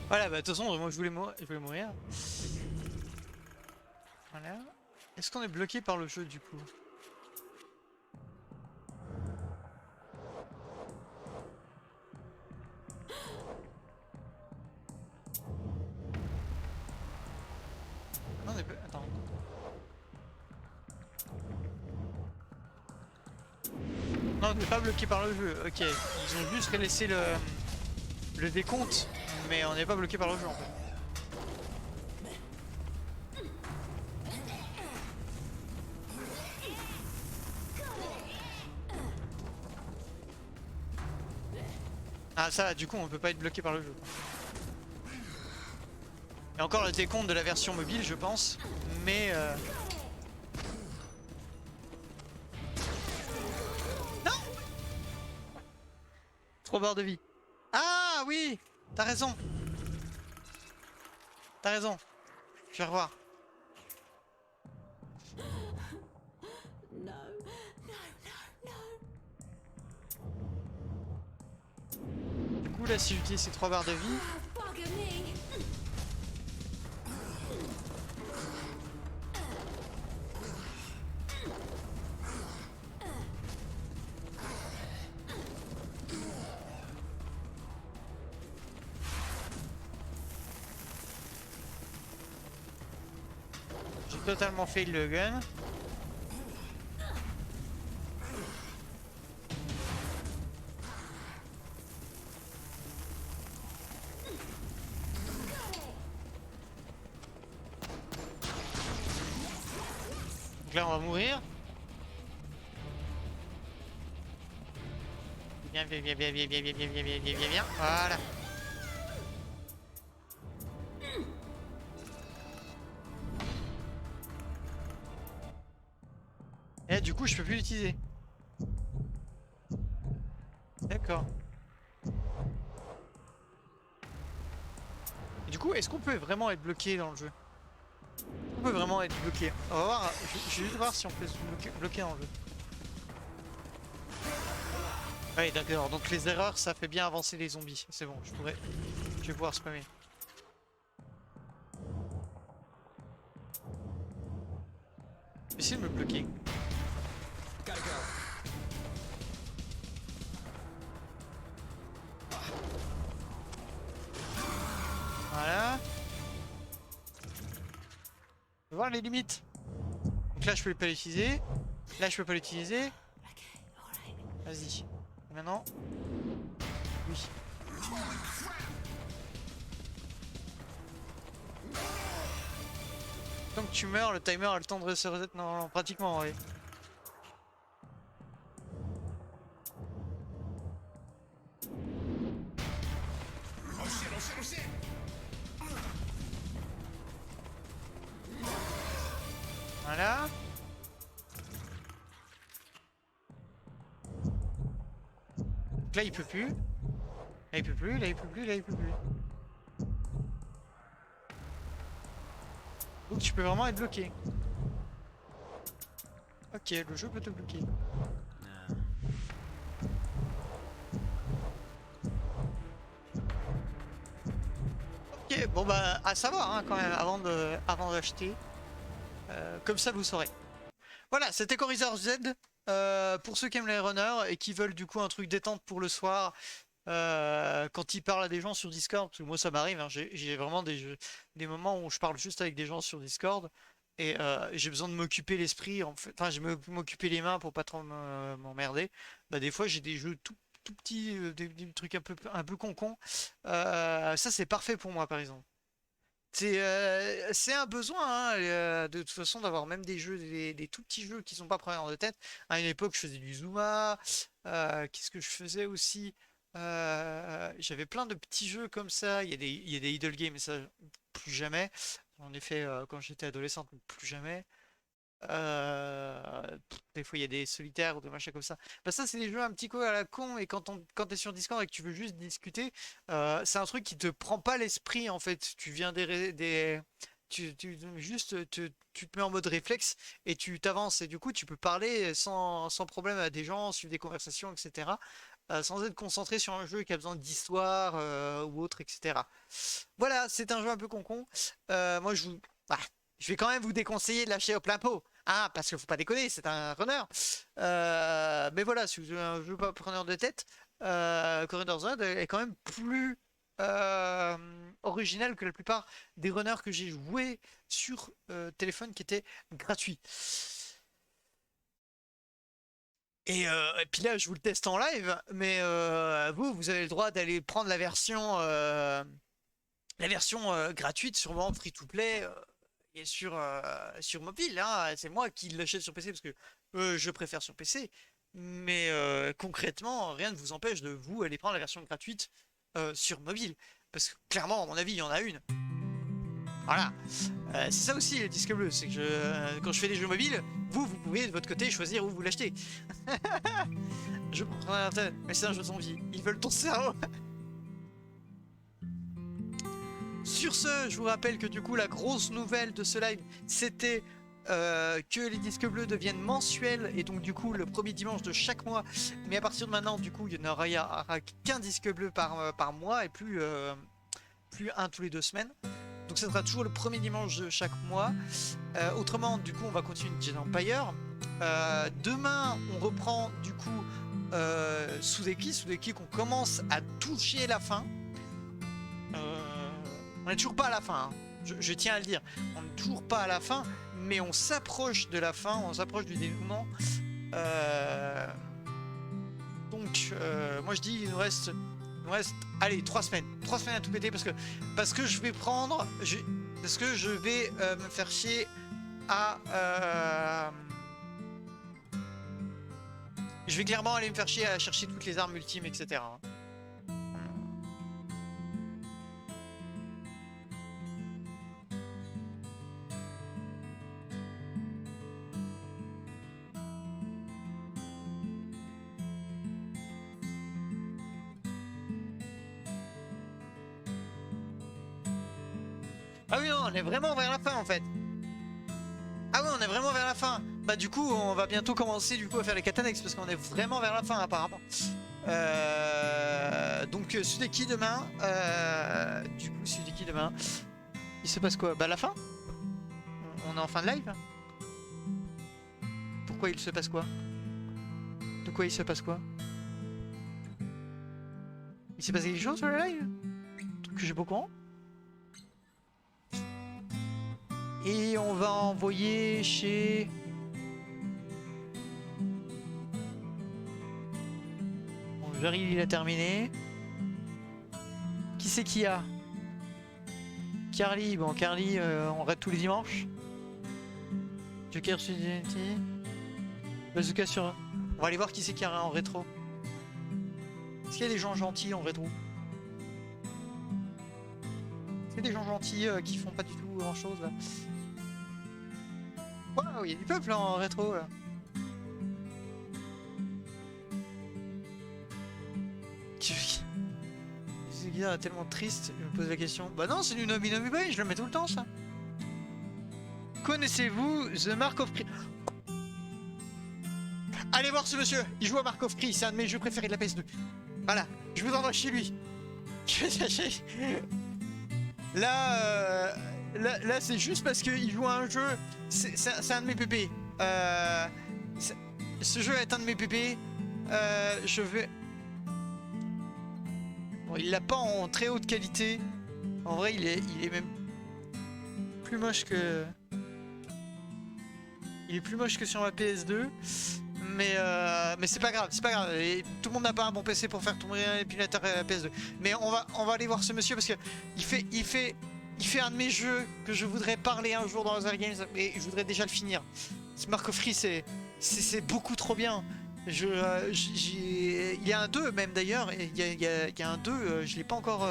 Voilà, bah de toute façon, moi je voulais mourir. Voilà. Est-ce qu'on est bloqué par le jeu du coup? Non, on est pas... Attends. Non, on n'est pas bloqué par le jeu. Ok. Ils ont juste laissé le décompte, mais on n'est pas bloqué par le jeu en fait. Ah ça, du coup, on peut pas être bloqué par le jeu. Il y a encore le décompte de la version mobile, je pense, mais... Non! 3 barres de vie. Ah oui! T'as raison! T'as raison. Je vais revoir. No, no, no, no. Du coup, là, si j'utilise ces 3 barres de vie... Bugger me. J'ai totalement fail le gun. Donc là, on va mourir. Viens, viens, viens, viens, viens, viens, viens, viens, viens, viens, viens, viens, viens. Voilà. Et là, du coup, je peux plus l'utiliser. D'accord. Et du coup, est-ce qu'on peut vraiment être bloqué dans le jeu? On peut vraiment être bloqué. On va voir. Je vais juste voir si on peut se bloquer dans le jeu. Ouais, d'accord. Donc les erreurs, ça fait bien avancer les zombies. C'est bon, je vais pouvoir spammer. Essayer de me bloquer. Gotta go. Voilà. On va voir les limites. Donc là, je peux pas l'utiliser. Là, je peux pas l'utiliser. Vas-y. Et maintenant. Oui. Tant que tu meurs, le timer a le temps de se reset. Non, non, pratiquement, oui. Voilà. Donc là, il peut plus. Là, il peut plus, là, il peut plus, là, il peut plus. Donc tu peux vraiment être bloqué. Ok, le jeu peut te bloquer. Ok, bon bah à savoir hein, quand même avant d'acheter. Comme ça vous saurez. Voilà, c'était Coryzor Z. Pour ceux qui aiment les runners et qui veulent du coup un truc détente pour le soir, quand ils parlent à des gens sur Discord, parce que moi ça m'arrive, hein, j'ai vraiment des moments où je parle juste avec des gens sur Discord. Et j'ai besoin de m'occuper l'esprit, en fait. Enfin, je m'occuper les mains pour pas trop m'emmerder. Bah, des fois, j'ai des jeux tout petits, des trucs un peu con. Ça, c'est parfait pour moi, par exemple. C'est un besoin, hein, de toute façon, d'avoir même des jeux, des tout petits jeux qui sont pas preneurs de tête. À une époque, je faisais du Zuma. Qu'est-ce que je faisais aussi? J'avais plein de petits jeux comme ça. Il y a des idle games, mais ça, plus jamais. J'en ai fait quand j'étais adolescente, mais plus jamais. Des fois, il y a des solitaires ou des machins comme ça. Bah, ça, c'est des jeux un petit peu à la con. Et quand t'es sur Discord et que tu veux juste discuter, c'est un truc qui te prend pas l'esprit en fait. Tu viens juste tu te mets en mode réflexe et tu t'avances. Et du coup, tu peux parler sans problème à des gens, suivre des conversations, etc. Sans être concentré sur un jeu qui a besoin d'histoire ou autre, etc. Voilà, c'est un jeu un peu con. Moi, ah, je vais quand même vous déconseiller de lâcher au plein pot. Ah, parce qu'il faut pas déconner, c'est un runner. Mais voilà, si vous avez un jeu pas preneur de tête, Corridor Zone est quand même plus euh, original que la plupart des runners que j'ai joué sur téléphone qui étaient gratuits. Et puis là, je vous le teste en live, mais vous avez le droit d'aller prendre la version gratuite, sûrement free-to-play, et sur mobile. Hein. C'est moi qui l'achète sur PC parce que je préfère sur PC. Mais concrètement, rien ne vous empêche de vous aller prendre la version gratuite sur mobile. Parce que clairement, à mon avis, il y en a une. Voilà. C'est ça aussi le disque bleu, c'est que quand je fais des jeux mobiles, vous pouvez de votre côté choisir où vous l'achetez. Je comprends l'intérêt, mais c'est un jeu de zombie. Ils veulent ton cerveau. Sur ce, je vous rappelle que du coup, la grosse nouvelle de ce live, c'était que les disques bleus deviennent mensuels et donc du coup le premier dimanche de chaque mois. Mais à partir de maintenant, du coup, il n'y aura qu'un disque bleu par mois et plus un tous les 2 semaines. Donc ça sera toujours le premier dimanche de chaque mois. Autrement, du coup, on va continuer Jedi Empire. Demain, on reprend du coup Sudeki qu'on commence à toucher la fin. On n'est toujours pas à la fin, hein. Je tiens à le dire. On n'est toujours pas à la fin, mais on s'approche de la fin, on s'approche du dénouement. Donc, moi je dis, il nous reste allez, 3 semaines. 3 semaines à tout péter parce que je vais prendre. Parce que je vais me faire chier à. Je vais clairement aller me faire chier à chercher toutes les armes ultimes, etc. Ah oui, non, on est vraiment vers la fin en fait. Ah oui, on est vraiment vers la fin. Bah du coup, on va bientôt commencer du coup à faire les Katanex parce qu'on est vraiment vers la fin apparemment. Donc Sudeki demain. Du coup, Sudeki demain. Il se passe quoi? Bah la fin? On est en fin de live? Pourquoi il se passe quoi? De quoi il se passe quoi? Il s'est passé quelque chose sur le live? Truc que j'ai pas au courant? Et on va envoyer chez... Bon, j'arrive, il a terminé. Qui c'est qui a? Carly, bon Carly, on raid tous les dimanches. Joker sur Identity. Bazooka sur... On va aller voir qui c'est qui a en rétro. Est-ce qu'il y a des gens gentils en rétro? Est-ce qu'il y a des gens gentils qui font pas du tout grand chose là? Waouh, il y a du peuple là, en rétro là. Ce gars est tellement triste, je me pose la question. Bah non, c'est du Nomi Nomi Boy, je le mets tout le temps ça. Connaissez-vous The Mark of Cree? Allez voir ce monsieur, il joue à Mark of Cree, c'est un de mes jeux préférés de la PS2. Voilà, je vous envoie chez lui. Là, là c'est juste parce qu'il joue à un jeu. C'est un de mes pépés. Ce jeu est un de mes pépés. Je vais. Bon, il l'a pas en très haute qualité. En vrai, il est même plus moche que. il est plus moche que sur ma PS2. Mais c'est pas grave, c'est pas grave. Et tout le monde n'a pas un bon PC pour faire tourner un émulateur PS2. Mais on va aller voir ce monsieur parce que il fait un de mes jeux que je voudrais parler un jour dans Other Games et je voudrais déjà le finir. Mark of Free, c'est beaucoup trop bien. Il y a un 2 même d'ailleurs, il y a un 2, je l'ai pas encore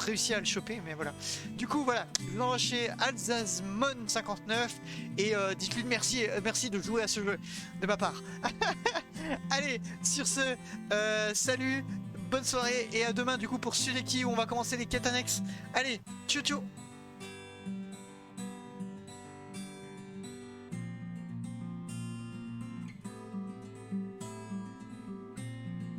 réussi à le choper, mais voilà. Du coup voilà, je vous envoie chez Alzazmon59 et dites-lui merci de jouer à ce jeu de ma part. Allez, sur ce, salut, bonne soirée et à demain du coup pour Sudeki où on va commencer les quêtes annexes. Allez, ciao ciao.